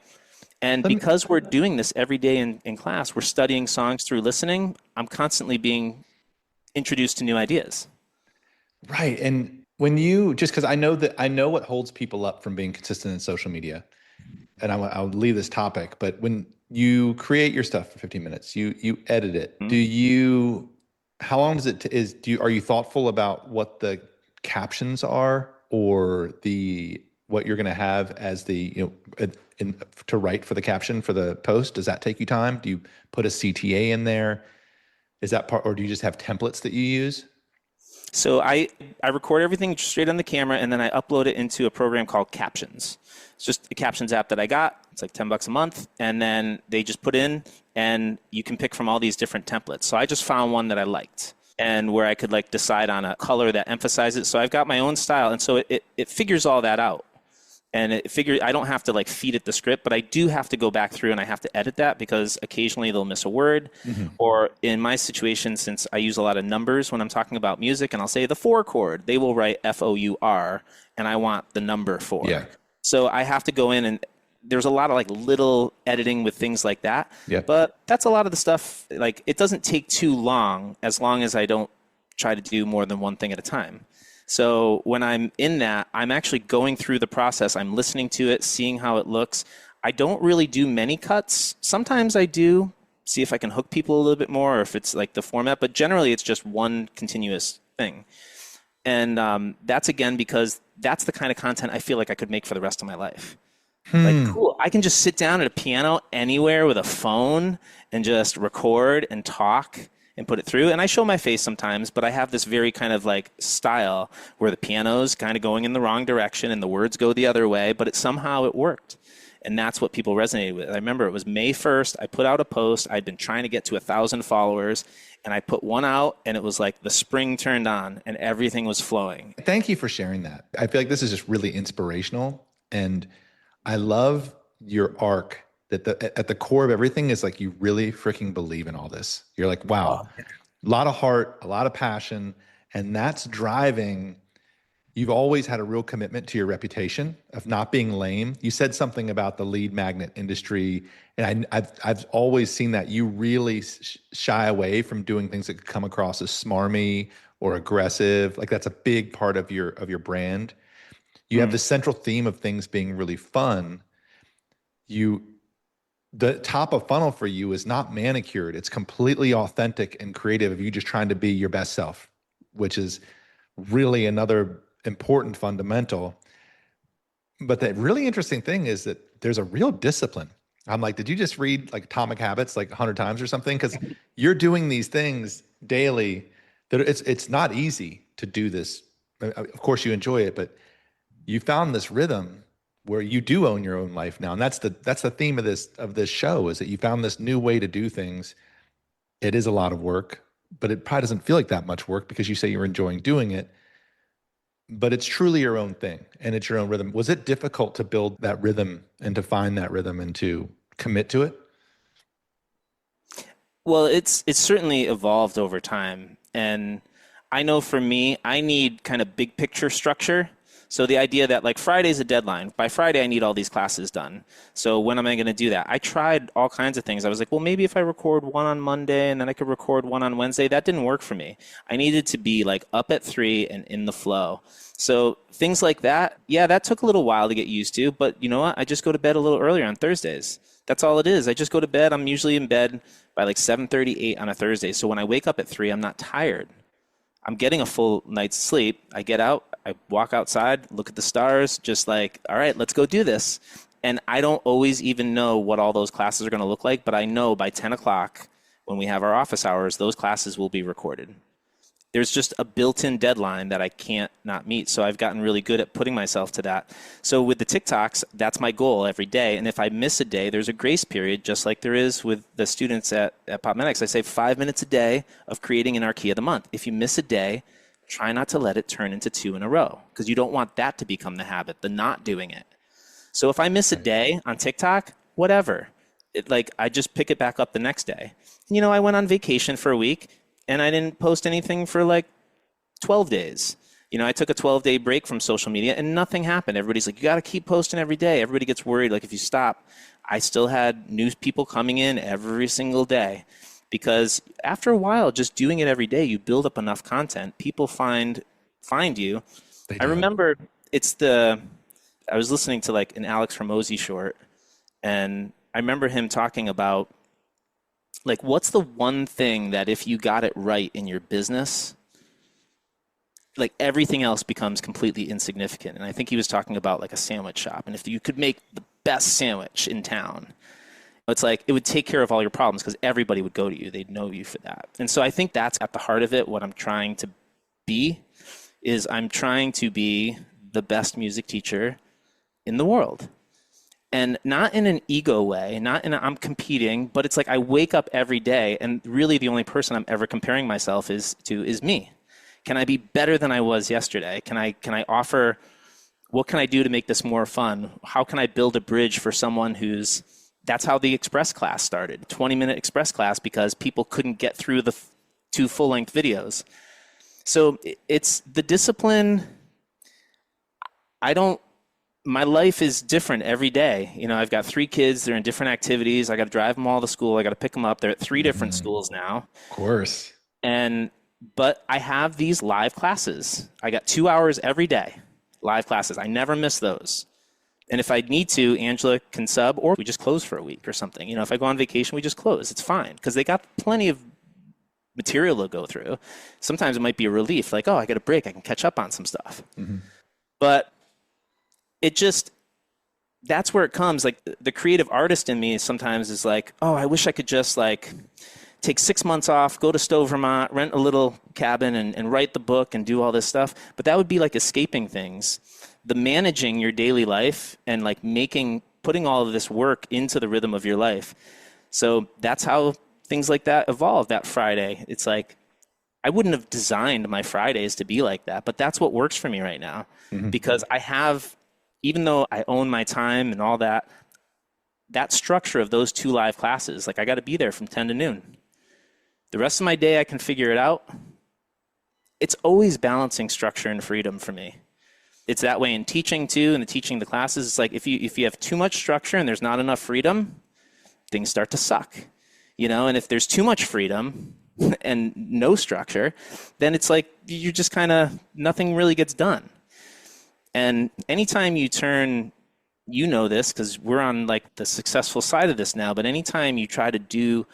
And because we're doing this every day in class, we're studying songs through listening. I'm constantly being introduced to new ideas. Right. And when just because I know what holds people up from being consistent in social media, and I'll leave this topic, but when you create your stuff for 15 minutes, you edit it. Mm-hmm. How long does are you thoughtful about what the captions are or what you're going to have as the, to write for the caption for the post? Does that take you time? Do you put a CTA in there? Is that part, or do you just have templates that you use? So I record everything straight on the camera, and then I upload it into a program called Captions. It's just a Captions app that I got. It's like $10 a month, and then they just put in, and you can pick from all these different templates. So I just found one that I liked, and where I could like decide on a color that emphasizes. So I've got my own style, and so it figures all that out. And I don't have to like feed it the script, but I do have to go back through and I have to edit that because occasionally they'll miss a word. Or in my situation, since I use a lot of numbers when I'm talking about music, and I'll say the 4 chord, they will write FOUR, and I want the number 4. Yeah. So I have to go in, and there's a lot of like little editing with things like that. Yeah. But that's a lot of the stuff. Like, it doesn't take too long as I don't try to do more than one thing at a time. So when I'm in that, I'm actually going through the process. I'm listening to it, seeing how it looks. I don't really do many cuts. Sometimes I do, see if I can hook people a little bit more, or if it's like the format, but generally it's just one continuous thing. And that's, again, because that's the kind of content I feel like I could make for the rest of my life. Like, cool, I can just sit down at a piano anywhere with a phone and just record and talk and put it through. And I show my face sometimes, but I have this very kind of like style where the piano's kind of going in the wrong direction and the words go the other way, but somehow it worked. And that's what people resonated with. I remember it was May 1st. I put out a post. I'd been trying to get to 1,000 followers, and I put one out, and it was like the spring turned on and everything was flowing. Thank you for sharing that. I feel like this is just really inspirational. And I love your arc that at the core of everything is like you really freaking believe in all this. You're like, wow, a lot of heart, a lot of passion, and that's driving. You've always had a real commitment to your reputation of not being lame. You said something about the lead magnet industry, and I've always seen that you really shy away from doing things that could come across as smarmy or aggressive. Like, that's a big part of your brand. You have the central theme of things being really fun. The top of funnel for you is not manicured. It's completely authentic and creative of you just trying to be your best self, which is really another important fundamental. But the really interesting thing is that there's a real discipline. I'm like, did you just read like Atomic Habits like 100 times or something? Because you're doing these things daily. That it's not easy to do this. Of course you enjoy it, but you found this rhythm where you do own your own life now. And that's the theme of this show, is that you found this new way to do things. It is a lot of work, but it probably doesn't feel like that much work because you say you're enjoying doing it, but it's truly your own thing and it's your own rhythm. Was it difficult to build that rhythm and to find that rhythm and to commit to it? Well, it's certainly evolved over time. And I know for me, I need kind of big picture structure. So the idea that like Friday's a deadline. By Friday, I need all these classes done. So when am I going to do that? I tried all kinds of things. I was like, well, maybe if I record one on Monday and then I could record one on Wednesday. That didn't work for me. I needed to be like up at 3 and in the flow. So things like that, yeah, that took a little while to get used to. But you know what? I just go to bed a little earlier on Thursdays. That's all it is. I just go to bed. I'm usually in bed by like 7:30, 8 on a Thursday. So when I wake up at 3, I'm not tired. I'm getting a full night's sleep. I get out, I walk outside, look at the stars, just like, all right, let's go do this. And I don't always even know what all those classes are going to look like, but I know by 10 o'clock when we have our office hours, those classes will be recorded. There's just a built-in deadline that I can't not meet. So I've gotten really good at putting myself to that. So with the TikToks, that's my goal every day. And if I miss a day, there's a grace period, just like there is with the students at popMATICS. I say 5 minutes a day of creating an Archaea of the month. If you miss a day, try not to let it turn into 2 in a row, because you don't want that to become the habit, the not doing it. So if I miss a day on TikTok, whatever. I just pick it back up the next day. You know, I went on vacation for a week, and I didn't post anything for like 12 days. You know, I took a 12-day break from social media and nothing happened. Everybody's like, you got to keep posting every day. Everybody gets worried, like if you stop. I still had new people coming in every single day, because after a while, just doing it every day, you build up enough content. People find you. I remember I was listening to like an Alex Hormozy short, and I remember him talking about, like, what's the one thing that if you got it right in your business, like everything else becomes completely insignificant. And I think he was talking about like a sandwich shop. And if you could make the best sandwich in town, it's like it would take care of all your problems because everybody would go to you. They'd know you for that. And so I think that's at the heart of it. What I'm trying to be is I'm trying to be the best music teacher in the world. And not in an ego way, not in a, I'm competing, but it's like I wake up every day and really the only person I'm ever comparing myself is me. Can I be better than I was yesterday? Can I offer, what can I do to make this more fun? How can I build a bridge for someone who's, that's how the Express class started, 20-minute Express class, because people couldn't get through the two full-length videos. So it's the discipline. My life is different every day. You know, I've got 3 kids. They're in different activities. I got to drive them all to school. I got to pick them up. They're at 3 different schools now. Of course. But I have these live classes. I got 2 hours every day, live classes. I never miss those. And if I need to, Angela can sub, or we just close for a week or something. You know, if I go on vacation, we just close. It's fine because they got plenty of material to go through. Sometimes it might be a relief, like, oh, I got a break. I can catch up on some stuff. Mm-hmm. But it just, that's where it comes. Like the creative artist in me sometimes is like, oh, I wish I could just like take 6 months off, go to Stowe, Vermont, rent a little cabin and write the book and do all this stuff. But that would be like escaping things. The managing your daily life and like putting all of this work into the rhythm of your life. So that's how things like that evolved that Friday. It's like, I wouldn't have designed my Fridays to be like that, but that's what works for me right now. Mm-hmm. Because I have, even though I own my time and all that, that structure of those 2 live classes, like I got to be there from 10 to noon. The rest of my day, I can figure it out. It's always balancing structure and freedom for me. It's that way in teaching too, and teaching the classes. It's like if you have too much structure and there's not enough freedom, things start to suck, you know. And if there's too much freedom and no structure, then it's like you're just kind of, nothing really gets done. And anytime you turn, you know this because we're on like the successful side of this now, but anytime you try to do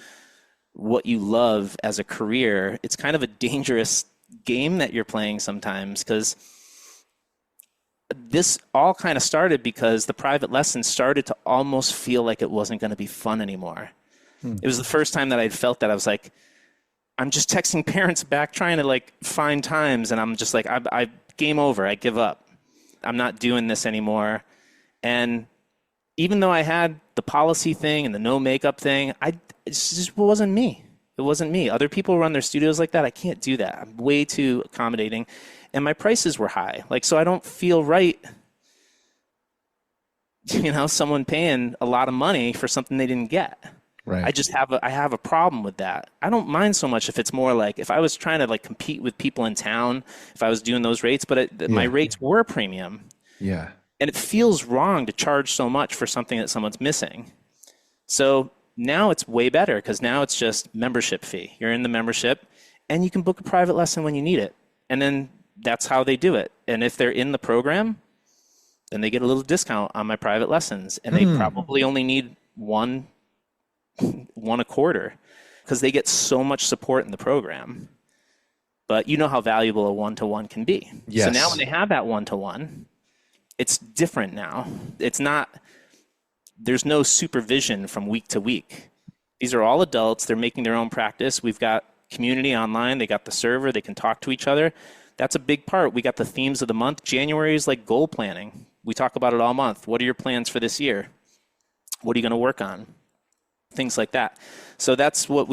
what you love as a career, it's kind of a dangerous game that you're playing sometimes, because this all kind of started because the private lessons started to almost feel like it wasn't going to be fun anymore. It was the first time that I'd felt that. I was like, I'm just texting parents back trying to like find times, and I'm just like, I game over, I give up. I'm not doing this anymore. And even though I had the policy thing and the no makeup thing, it just wasn't me. It wasn't me. Other people run their studios like that. I can't do that. I'm way too accommodating. And my prices were high. Like, so I don't feel right, you know, someone paying a lot of money for something they didn't get. Right. I have a problem with that. I don't mind so much if it's more like, if I was trying to like compete with people in town, if I was doing those rates, but my rates were premium. Yeah. And it feels wrong to charge so much for something that someone's missing. So now it's way better because now it's just membership fee. You're in the membership and you can book a private lesson when you need it. And then that's how they do it. And if they're in the program, then they get a little discount on my private lessons. And they probably only need one a quarter because they get so much support in the program. But you know how valuable a one-to-one can be. Yes. So now when they have that one-to-one, it's different now. It's not, there's no supervision from week to week. These are all adults. They're making their own practice. We've got community online. They got the server. They can talk to each other. That's a big part. We got the themes of the month. January is like goal planning. We talk about it all month. What are your plans for this year? What are you going to work on? Things like that. So that's what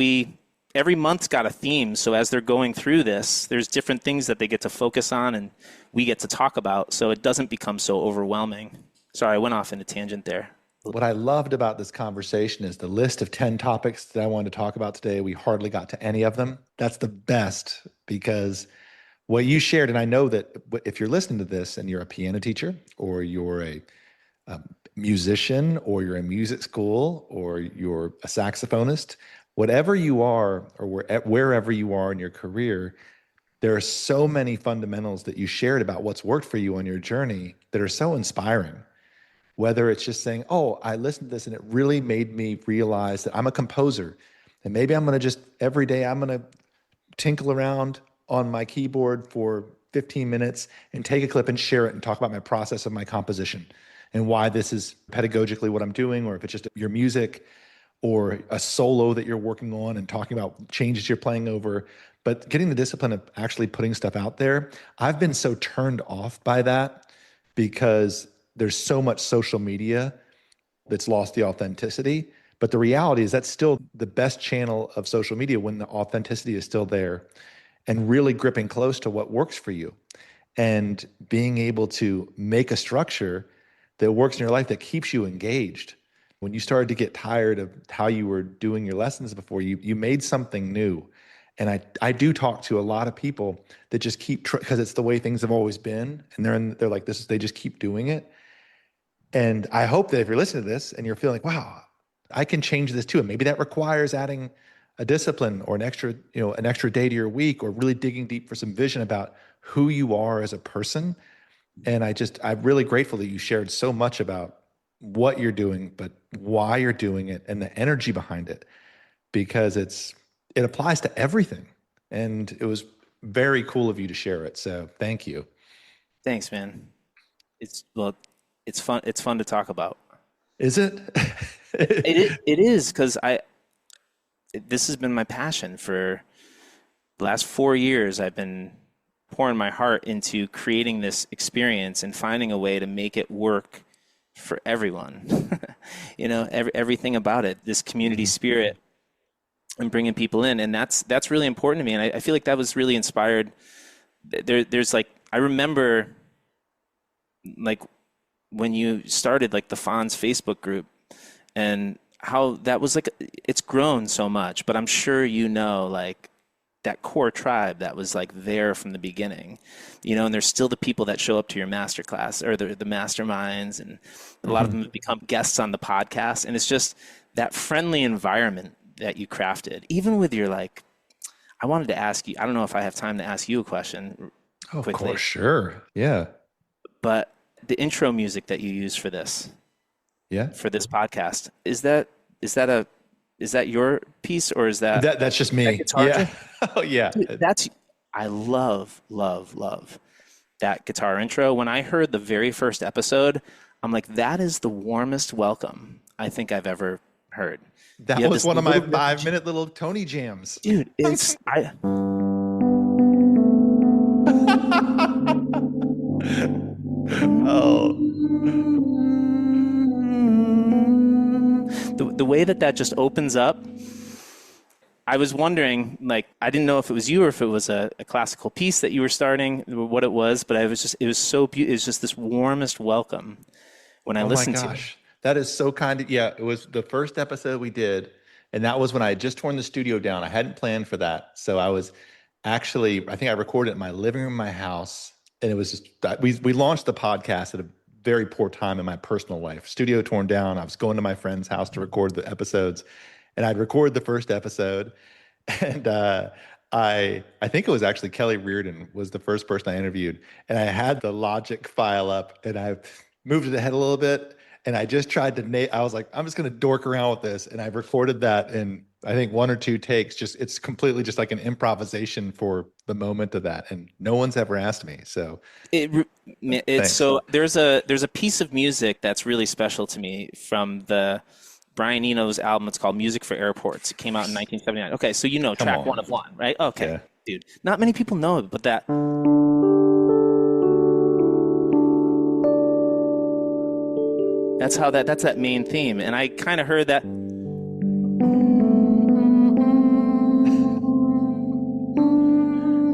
every month's got a theme. So as they're going through this, there's different things that they get to focus on and we get to talk about. So it doesn't become so overwhelming. Sorry, I went off in a tangent there. What I loved about this conversation is the list of 10 topics that I wanted to talk about today. We hardly got to any of them. That's the best because what you shared, and I know that if you're listening to this and you're a piano teacher or you're a musician or you're in music school or you're a saxophonist, whatever you are or wherever you are in your career, there are so many fundamentals that you shared about what's worked for you on your journey that are so inspiring. Whether it's just saying, oh, I listened to this and it really made me realize that I'm a composer and maybe I'm going to just every day I'm going to tinkle around on my keyboard for 15 minutes and take a clip and share it and talk about my process of my composition and why this is pedagogically what I'm doing, or if it's just your music or a solo that you're working on and talking about changes you're playing over. But getting the discipline of actually putting stuff out there, I've been so turned off by that because there's so much social media that's lost the authenticity. But the reality is that's still the best channel of social media when the authenticity is still there, and really gripping close to what works for you and being able to make a structure that works in your life that keeps you engaged. When you started to get tired of how you were doing your lessons before, you made something new. And I do talk to a lot of people that just keep, because it's the way things have always been, and they're like this, they just keep doing it. And I hope that if you're listening to this and you're feeling like, wow, I can change this too, and maybe that requires adding a discipline or an extra day to your week, or really digging deep for some vision about who you are as a person. And I'm really grateful that you shared so much about what you're doing, but why you're doing it and the energy behind it, because it applies to everything. And it was very cool of you to share it. So thank you. Thanks, man. It's fun. It's fun to talk about. Is it? It is, because this has been my passion for the last 4 years. I've been pouring my heart into creating this experience and finding a way to make it work for everyone. Everything about it, this community spirit, and bringing people in. And that's really important to me. And I feel like that was really inspired. There's like, I remember like when you started like the Fonz Facebook group, and how that was like, it's grown so much, but I'm sure like that core tribe that was like there from the beginning, and there's still the people that show up to your master class or the masterminds, and a lot of them have become guests on the podcast. And it's just that friendly environment that you crafted, even with your I wanted to ask you, I don't know if I have time to ask you a question quickly. Of course, sure. Yeah. But the intro music that you use for this, for this podcast, is that your piece, or is that's just me? Yeah. Oh yeah. Dude, I love that guitar intro. When I heard the very first episode, I'm like, that is the warmest welcome I think I've ever heard. That was one of my 5-minute little Tony jams. Dude, Oh. The way that just opens up, I was wondering, I didn't know if it was you or if it was a classical piece that you were starting, or what it was, but it was so beautiful. It was just this warmest welcome when I listened to it. That is so kind of, yeah, it was the first episode we did, and that was when I had just torn the studio down. I hadn't planned for that. So I think I recorded it in my living room in my house, and it was just, we launched the podcast at a very poor time in my personal life. Studio torn down. I was going to my friend's house to record the episodes, and I'd record the first episode, and I think it was actually Kelly Reardon was the first person I interviewed, and I had the Logic file up, and I moved it ahead a little bit, and I just tried to I was like, I'm just going to dork around with this, and I recorded that in, I think, 1 or 2 takes. It's completely just like an improvisation for the moment of that, and no one's ever asked me. So so there's a piece of music that's really special to me from the Brian Eno's album. It's called Music for Airports. It came out in 1979. Okay, so track 1 of 1, right? Okay, yeah. Dude, not many people know it, but that. That's that main theme, and I kind of heard that.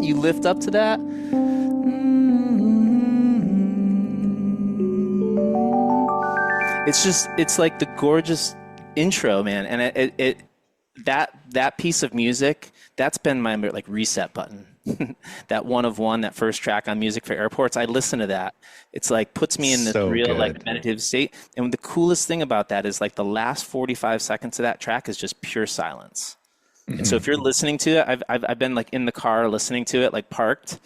You lift up to that. It's like the gorgeous intro, man, and that piece of music, that's been my reset button. That 1 of 1, that first track on Music for Airports, I listen to that. It's puts me in this real meditative state. And the coolest thing about that is the last 45 seconds of that track is just pure silence. Mm-hmm. And so if you're listening to it, I've been in the car listening to it, parked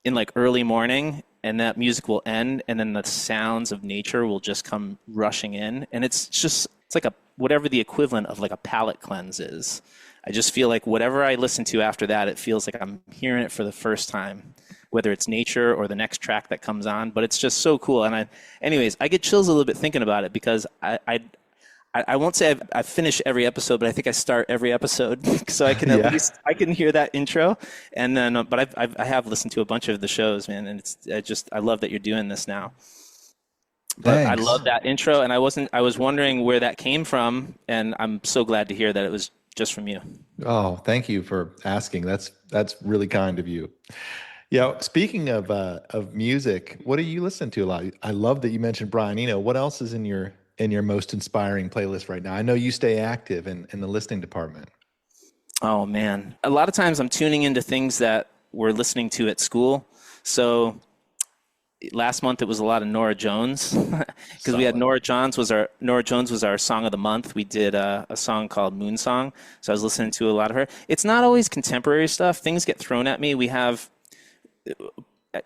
in early morning, and that music will end, and then the sounds of nature will just come rushing in, and it's like whatever the equivalent of a palate cleanse is. I just feel like whatever I listen to after that, it feels like I'm hearing it for the first time. whether it's nature or the next track that comes on. But it's just so cool. And anyways, I get chills a little bit thinking about it because I won't say I've finished every episode, but I think I start every episode so I can at Yeah. least I can hear that intro. And then, but I have listened to a bunch of the shows, man, and I love that you're doing this now. But I love Thanks. that intro, and I was wondering where that came from, and I'm so glad to hear that it was just from you. Oh, thank you for asking. That's really kind of you. Yeah, speaking of music, what do you listen to a lot? I love that you mentioned Brian Eno. What else is in your most inspiring playlist right now? I know you stay active in the listening department. Oh man, a lot of times I'm tuning into things that we're listening to at school. So last month it was a lot of Nora Jones because we had Solid. Nora Jones was our song of the month. We did a song called Moon Song, so I was listening to a lot of her. It's not always contemporary stuff. Things get thrown at me. We have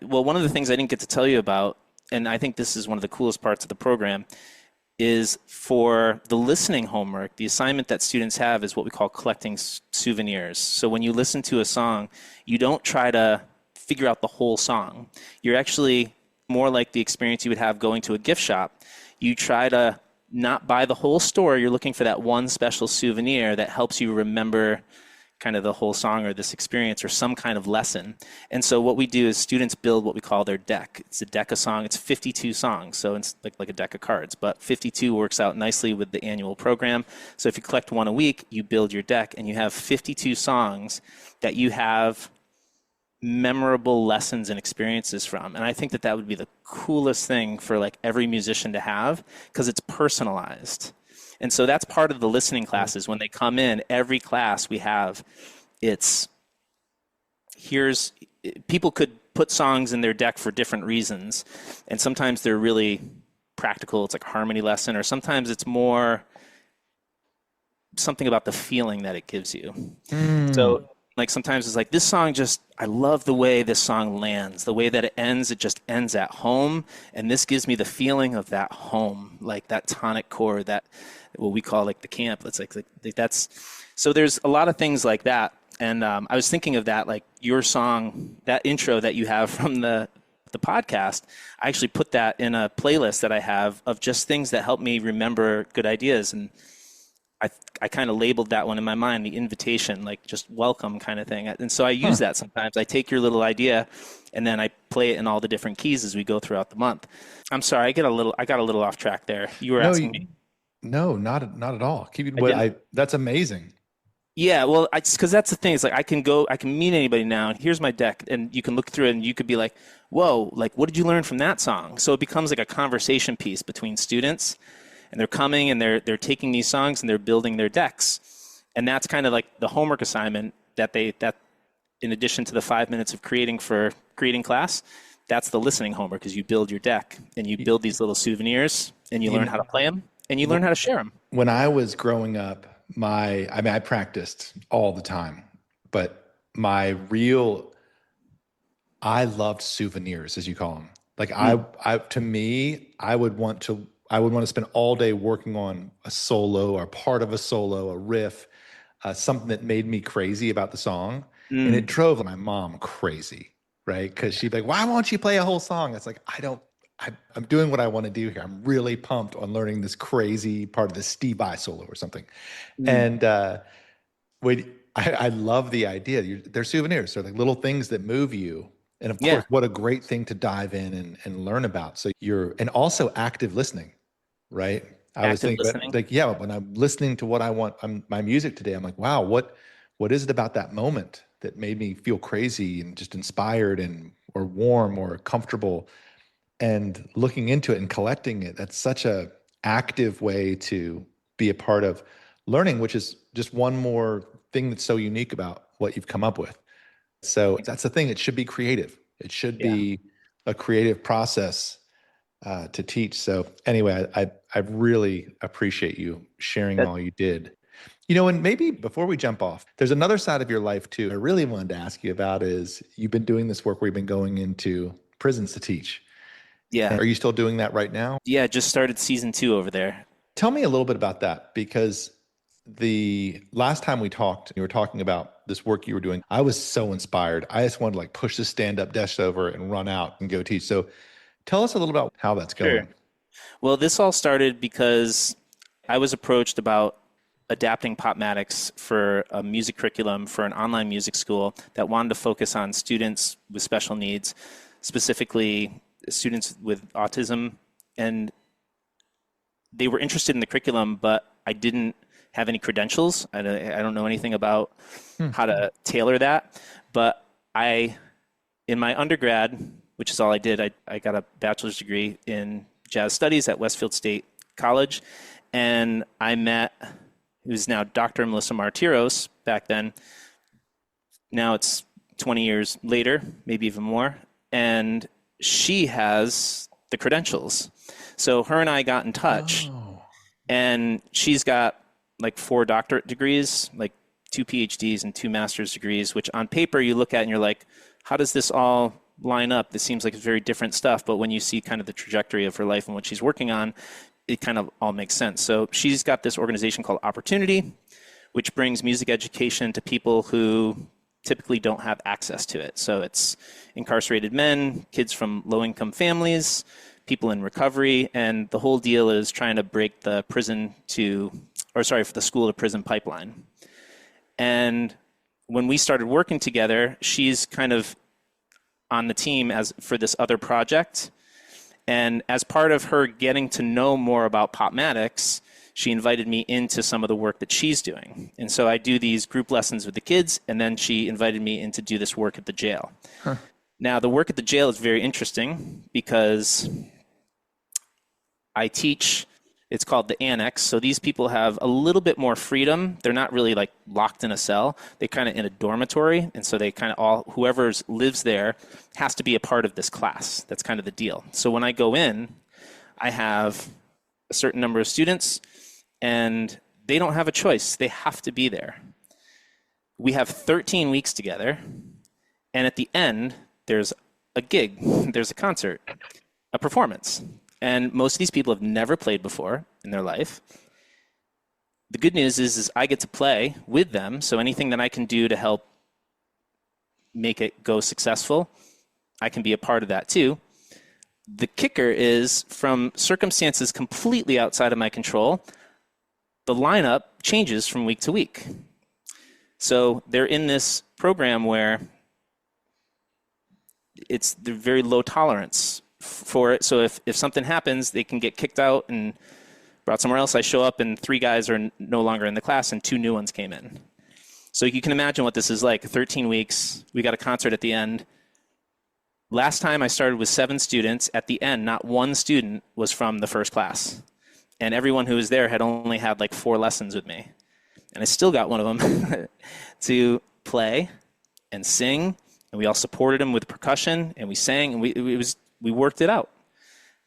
one of the things I didn't get to tell you about, and I think this is one of the coolest parts of the program, is for the listening homework. The assignment that students have is what we call collecting souvenirs. So when you listen to a song, you don't try to figure out the whole song. You're actually more like the experience you would have going to a gift shop. You try to not buy the whole store. You're looking for that one special souvenir that helps you remember kind of the whole song or this experience or some kind of lesson. And so what we do is students build what we call their deck. It's a deck of songs. It's 52 songs. So it's like a deck of cards, but 52 works out nicely with the annual program. So if you collect one a week, you build your deck and you have 52 songs that you have memorable lessons and experiences from. And I think that that would be the coolest thing for like every musician to have because it's personalized. And so that's part of the listening classes. When they come in, every class we have, it's here's people could put songs in their deck for different reasons. And sometimes they're really practical. It's like a harmony lesson, or sometimes it's more something about the feeling that it gives you. Mm. So like sometimes it's like this song just I love the way this song lands, the way that it just ends at home, and this gives me the feeling of that home, like that tonic chord, that what we call like the camp. It's like that's so there's a lot of things like that. And I was thinking of that, like your song, that intro that you have from the podcast. I actually put that in a playlist that I have of just things that help me remember good ideas. And I kind of labeled that one in my mind, the invitation, like just welcome kind of thing. And so I use that sometimes. I take your little idea and then I play it in all the different keys as we go throughout the month. I'm sorry, I got a little off track there. You were No, asking me. no, not at all. Keep it I what didn't. that's amazing. Yeah, well, because that's the thing. It's like I can meet anybody now, and here's my deck, and you can look through it, and you could be like, "Whoa, like what did you learn from that song?" So it becomes like a conversation piece between students, and they're coming and they're taking these songs and they're building their decks, and that's kind of like the homework assignment that in addition to the 5 minutes of creating class, that's the listening homework because you build your deck and you build these little souvenirs and you You learn know, how to play them and you learn how to share them. when I was growing up, I practiced all the time, but my real, I loved souvenirs, as you call them. Like to me, I would want to spend all day working on a solo or part of a solo, a riff, something that made me crazy about the song. And it Mm, drove my mom crazy, right? Because she'd be like, why won't you play a whole song? It's like, I'm doing what I want to do here. I'm really pumped on learning this crazy part of the Steve Vai solo or something. mm. And I love the idea. They're souvenirs. They're like little things that move you. And of Yeah, course, what a great thing to dive in and learn about. So and also active listening, right? I was active thinking about listening. like, yeah, when I'm listening to what I want, my music today, I'm like, wow, what is it about that moment that made me feel crazy and just inspired and or warm or comfortable? And looking into it and collecting it, that's such a active way to be a part of learning, which is just one more thing that's so unique about what you've come up with. So that's the thing. It should be creative. It should Yeah. be a creative process to teach. So anyway, I really appreciate you sharing That, all you did. And maybe before we jump off, there's another side of your life too. I really wanted to ask you about is you've been doing this work where you've been going into prisons to teach. yeah. And are you still doing that right now? Yeah, just started season 2 over there. Tell me a little bit about that because the last time we talked, you were talking about this work you were doing. I was so inspired. I just wanted to like push the stand-up desk over and run out and go teach. So tell us a little about how that's Sure. going. Well, this all started because I was approached about adapting popMATICS for a music curriculum for an online music school that wanted to focus on students with special needs, specifically students with autism. And they were interested in the curriculum, but I didn't have any credentials. I don't know anything about Hmm. how to tailor that. But in my undergrad, which is all I did, I got a bachelor's degree in jazz studies at Westfield State College. And I met, who's now Dr. Melissa Martiros back then. Now it's 20 years later, maybe even more. And she has the credentials. So her and I got in touch, Oh. and she's got like 4 doctorate degrees, like 2 PhDs and 2 master's degrees, which on paper you look at and you're like, how does this all line up? This seems like it's very different stuff. But when you see kind of the trajectory of her life and what she's working on, it kind of all makes sense. So she's got this organization called Opportunity, which brings music education to people who typically don't have access to it. So it's incarcerated men, kids from low-income families, people in recovery, and the whole deal is trying to break the for the school to prison pipeline. And when we started working together, she's kind of on the team for this other project. And as part of her getting to know more about popMATICS, she invited me into some of the work that she's doing. And so I do these group lessons with the kids, and then she invited me in to do this work at the jail. Huh. Now, the work at the jail is very interesting because I teach, it's called the annex. So these people have a little bit more freedom. They're not really like locked in a cell. They're kind of in a dormitory. And so they kind of whoever lives there has to be a part of this class. That's kind of the deal. So when I go in, I have a certain number of students, and they don't have a choice. They have to be there. We have 13 weeks together. And at the end, there's a gig, there's a concert, a performance. And most of these people have never played before in their life. The good news is I get to play with them, so anything that I can do to help make it go successful, I can be a part of that too. The kicker is, from circumstances completely outside of my control, the lineup changes from week to week. So they're in this program where they're very low tolerance for it. So if something happens, they can get kicked out and brought somewhere else. I show up and 3 guys are no longer in the class and 2 new ones came in. So you can imagine what this is like. 13 weeks, we got a concert at the end. Last time I started with 7 students. At the end, not one student was from the first class. And everyone who was there had only had like 4 lessons with me. And I still got one of them to play and sing. And we all supported him with percussion, and we sang, and we worked it out.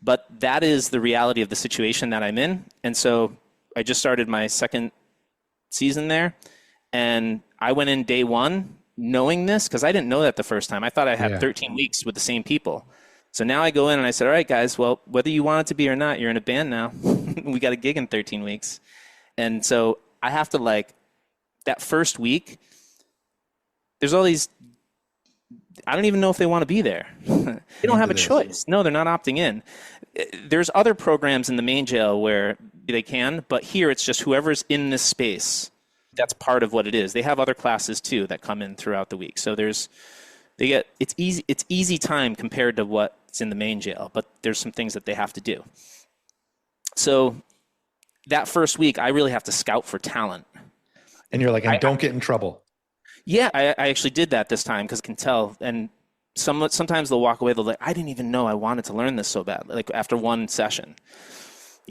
But that is the reality of the situation that I'm in. And so I just started my 2nd season there, and I went in day 1 knowing this, because I didn't know that the first time. I thought I had 13 weeks with the same people. So now I go in and I said, all right, guys, well, whether you want it to be or not, you're in a band now. We got a gig in 13 weeks. And so I have to, that first week, there's all these, I don't even know if they want to be there. They don't have a choice. No, they're not opting in. There's other programs in the main jail where they can, but here it's just whoever's in this space. That's part of what it is. They have other classes too that come in throughout the week. So it's easy time compared to what's in the main jail, but there's some things that they have to do. So that first week, I really have to scout for talent. And you're like, don't get in trouble. Yeah, I actually did that this time because I can tell. And sometimes they'll walk away, they're like, I didn't even know I wanted to learn this so bad, like after one session.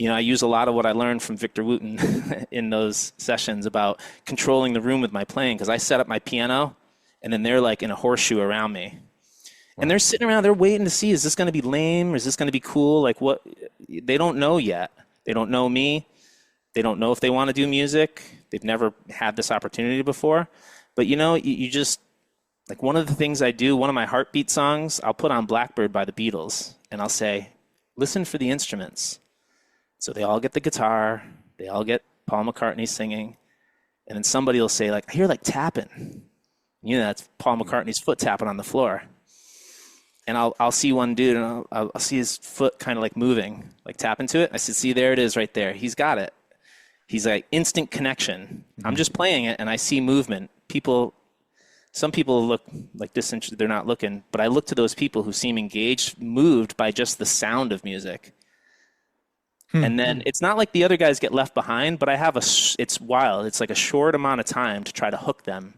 I use a lot of what I learned from Victor Wooten in those sessions about controlling the room with my playing, because I set up my piano, and then they're like in a horseshoe around me. Wow. And they're sitting around, they're waiting to see, is this going to be lame or is this going to be cool? Like what? They don't know yet. They don't know me. They don't know if they want to do music. They've never had this opportunity before. But you just, like one of the things I do, one of my heartbeat songs, I'll put on Blackbird by the Beatles, and I'll say, listen for the instruments. So they all get the guitar, they all get Paul McCartney singing, And then somebody will say, like, I hear like tapping. That's Paul McCartney's foot tapping on the floor. And I'll see one dude, and I'll see his foot kind of like moving, like tapping to it. I said, see, there it is right there. He's got it. He's like instant connection. I'm just playing it, and I see movement. Some people look like disinterested. They're not looking. But I look to those people who seem engaged, moved by just the sound of music. And then it's not like the other guys get left behind, but it's wild. It's like a short amount of time to try to hook them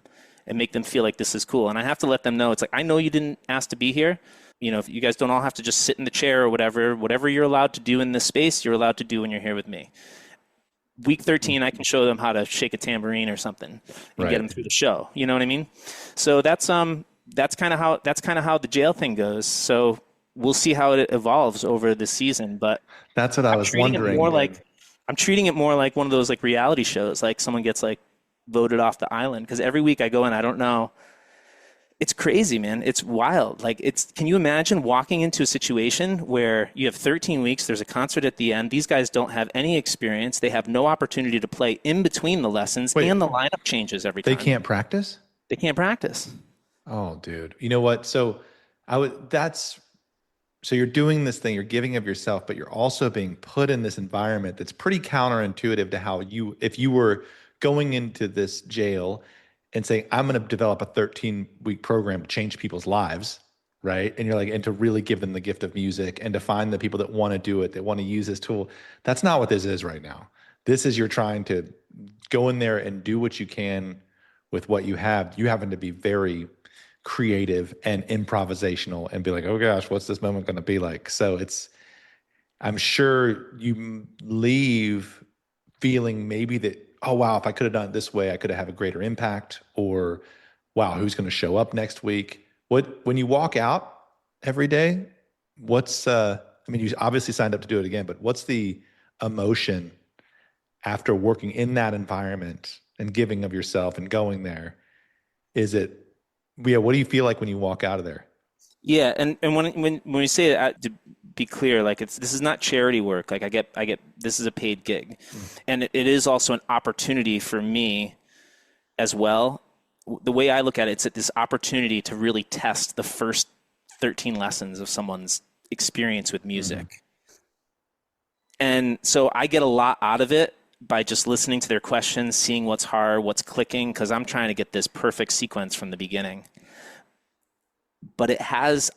and make them feel like this is cool. And I have to let them know, it's like, I know you didn't ask to be here. If you guys don't all have to just sit in the chair or whatever you're allowed to do in this space, you're allowed to do when you're here with me. Week 13, I can show them how to shake a tambourine or something and get them through the show. You know what I mean? So that's kind of how the jail thing goes. So we'll see how it evolves over the season. But that's what I was wondering. I'm treating it more like one of those like reality shows, like someone gets like voted off the island. Because every week I go in, I don't know. It's crazy, man. It's wild. Like, can you imagine walking into a situation where you have 13 weeks, there's a concert at the end, these guys don't have any experience, they have no opportunity to play in between the lessons, and the lineup changes every time. They can't practice? They can't practice. Oh, dude. You know what? So you're doing this thing, you're giving of yourself, but you're also being put in this environment that's pretty counterintuitive to how if you were going into this jail and saying, I'm going to develop a 13-week program to change people's lives, right? And you're like, and to really give them the gift of music and to find the people that want to do it, that want to use this tool. That's not what this is right now. This is you're trying to go in there and do what you can with what you have. You happen to be very creative and improvisational and be like, oh gosh, what's this moment going to be like? So I'm sure you leave feeling maybe that, oh, wow, if I could have done it this way, I could have a greater impact, or wow, who's going to show up next week? When you walk out every day, you obviously signed up to do it again, but what's the emotion after working in that environment and giving of yourself and going there? What do you feel like when you walk out of there? Yeah, and when we say that, to be clear, like this is not charity work. Like I get this is a paid gig, and it is also an opportunity for me as well. The way I look at it, it's this opportunity to really test the first 13 lessons of someone's experience with music. And so I get a lot out of it by just listening to their questions, seeing what's hard, what's clicking, because I'm trying to get this perfect sequence from the beginning. But it's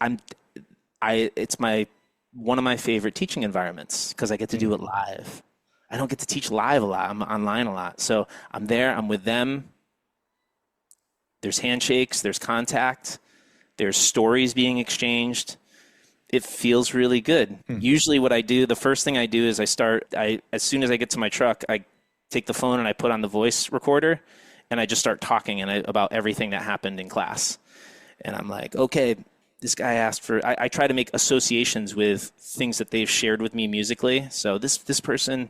one of my favorite teaching environments because I get to do it live. I don't get to teach live a lot. I'm online a lot. So I'm there, I'm with them. There's handshakes, there's contact, there's stories being exchanged. It feels really good. Usually what I do, the first thing I do is as soon as I get to my truck, I take the phone and I put on the voice recorder and I just start talking about everything that happened in class. And I'm like, okay, this guy asked for, I try to make associations with things that they've shared with me musically. So this person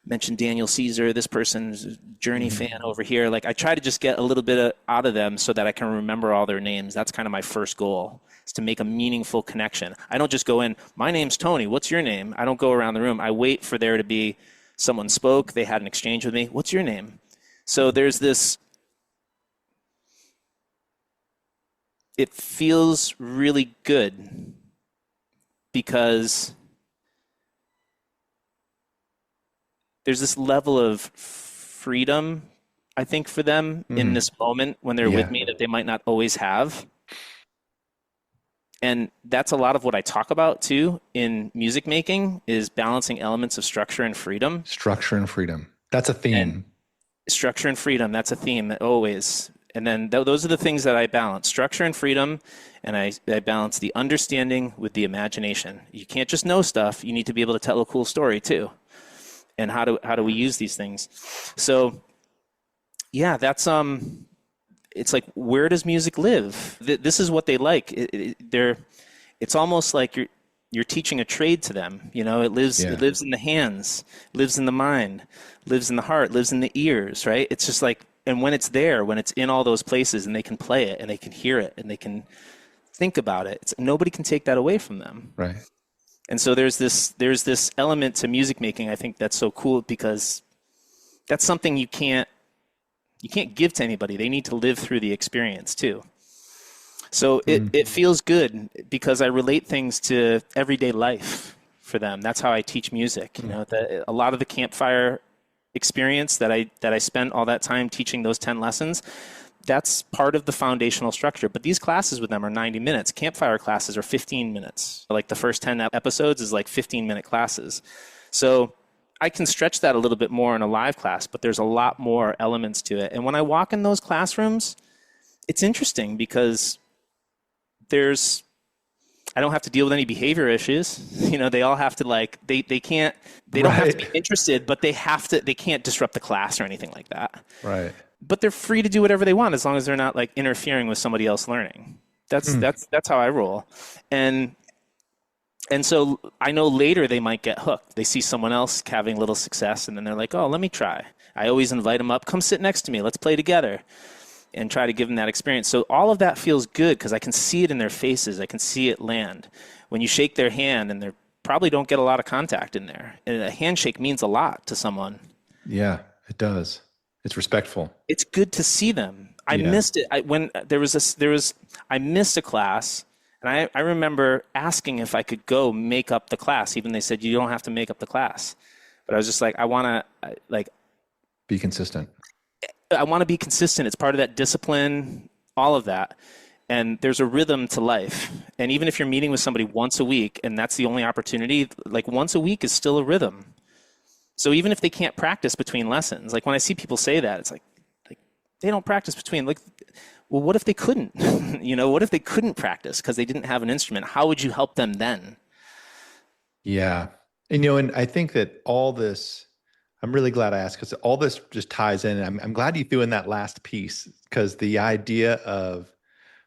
mentioned Daniel Caesar, this person's a Journey fan over here. Like I try to just get a little bit out of them so that I can remember all their names. That's kind of my first goal, is to make a meaningful connection. I don't just go in, my name's Tony, what's your name? I don't go around the room. I wait for there to be someone spoke, they had an exchange with me. What's your name? So there's this, it feels really good because there's this level of freedom, I think, for them in this moment when they're with me that they might not always have. And that's a lot of what I talk about too in music making, is balancing elements of structure and freedom. Structure and freedom. That's a theme. And structure and freedom, that's a theme that always. And then those are the things that I balance, structure and freedom, and I balance the understanding with the imagination. You can't just know stuff. You need to be able to tell a cool story too. And how do we use these things? So, yeah, that's it's like, where does music live? This is what they like. It's almost like you're teaching a trade to them. You know, it lives in the hands, lives in the mind, lives in the heart, lives in the ears. Right? It's just like. And when it's there, when it's in all those places and they can play it and they can hear it and they can think about it, nobody can take that away from them. Right. And so there's this element to music making, I think, that's so cool, because that's something you can't you can't give to anybody. They need to live through the experience too. So it feels good because I relate things to everyday life for them. That's how I teach music. You know, a lot of the campfire experience that I spent all that time teaching those 10 lessons, that's part of the foundational structure. But these classes with them are 90 minutes. Campfire classes are 15 minutes. Like the first 10 episodes is like 15-minute classes. So I can stretch that a little bit more in a live class, but there's a lot more elements to it. And when I walk in those classrooms, it's interesting because I don't have to deal with any behavior issues. You know, they all have to they don't have to be interested, but they can't disrupt the class or anything like that. Right. But they're free to do whatever they want as long as they're not like interfering with somebody else learning. That's how I roll. And so I know later they might get hooked. They see someone else having little success and then they're like, oh, let me try. I always invite them up, come sit next to me, let's play together, and try to give them that experience. So all of that feels good because I can see it in their faces. I can see it land. When you shake their hand and they probably don't get a lot of contact in there. And a handshake means a lot to someone. Yeah, it does. It's respectful. It's good to see them. I missed it. I missed a class, and I remember asking if I could go make up the class. Even they said, you don't have to make up the class. But I was just like, I want to be consistent. I want to be consistent. It's part of that discipline, all of that. And there's a rhythm to life. And even if you're meeting with somebody once a week and that's the only opportunity, like once a week is still a rhythm. So even if they can't practice between lessons, like when I see people say that, it's like they don't practice between, like, well, what if they couldn't? You know, what if they couldn't practice because they didn't have an instrument? How would you help them then? Yeah. And, you know, and I think that all this, I'm really glad I asked because all this just ties in. And I'm glad you threw in that last piece because the idea of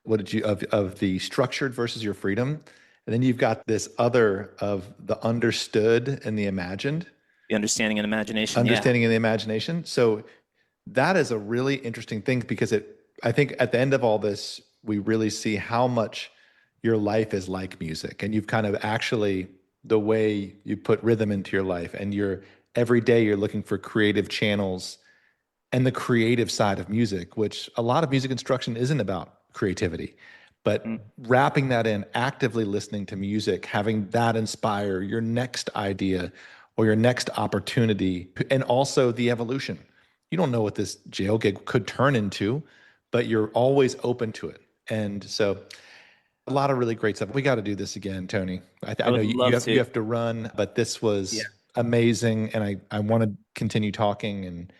of the structured versus your freedom. And then you've got this other of the understood and the imagined. The understanding and imagination. Understanding and the imagination. So that is a really interesting thing because I think at the end of all this, we really see how much your life is like music. And you've kind of actually, the way you put rhythm into your life and every day you're looking for creative channels and the creative side of music, which a lot of music instruction isn't about creativity, but wrapping that in, actively listening to music, having that inspire your next idea or your next opportunity, and also the evolution. You don't know what this jail gig could turn into, but you're always open to it. And so a lot of really great stuff. We got to do this again, Tony. I know you have to run, but this was amazing. And I want to continue talking, and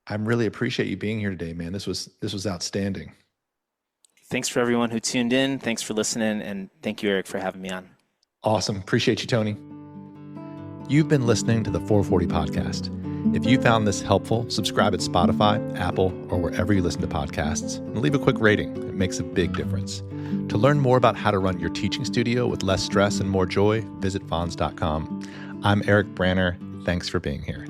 I really appreciate you being here today, man. This was outstanding. Thanks for everyone who tuned in. Thanks for listening. And thank you, Eric, for having me on. Awesome. Appreciate you, Tony. You've been listening to the 440 Podcast. If you found this helpful, subscribe at Spotify, Apple, or wherever you listen to podcasts, and leave a quick rating. It makes a big difference. To learn more about how to run your teaching studio with less stress and more joy, visit fonz.com. I'm Eric Branner. Thanks for being here.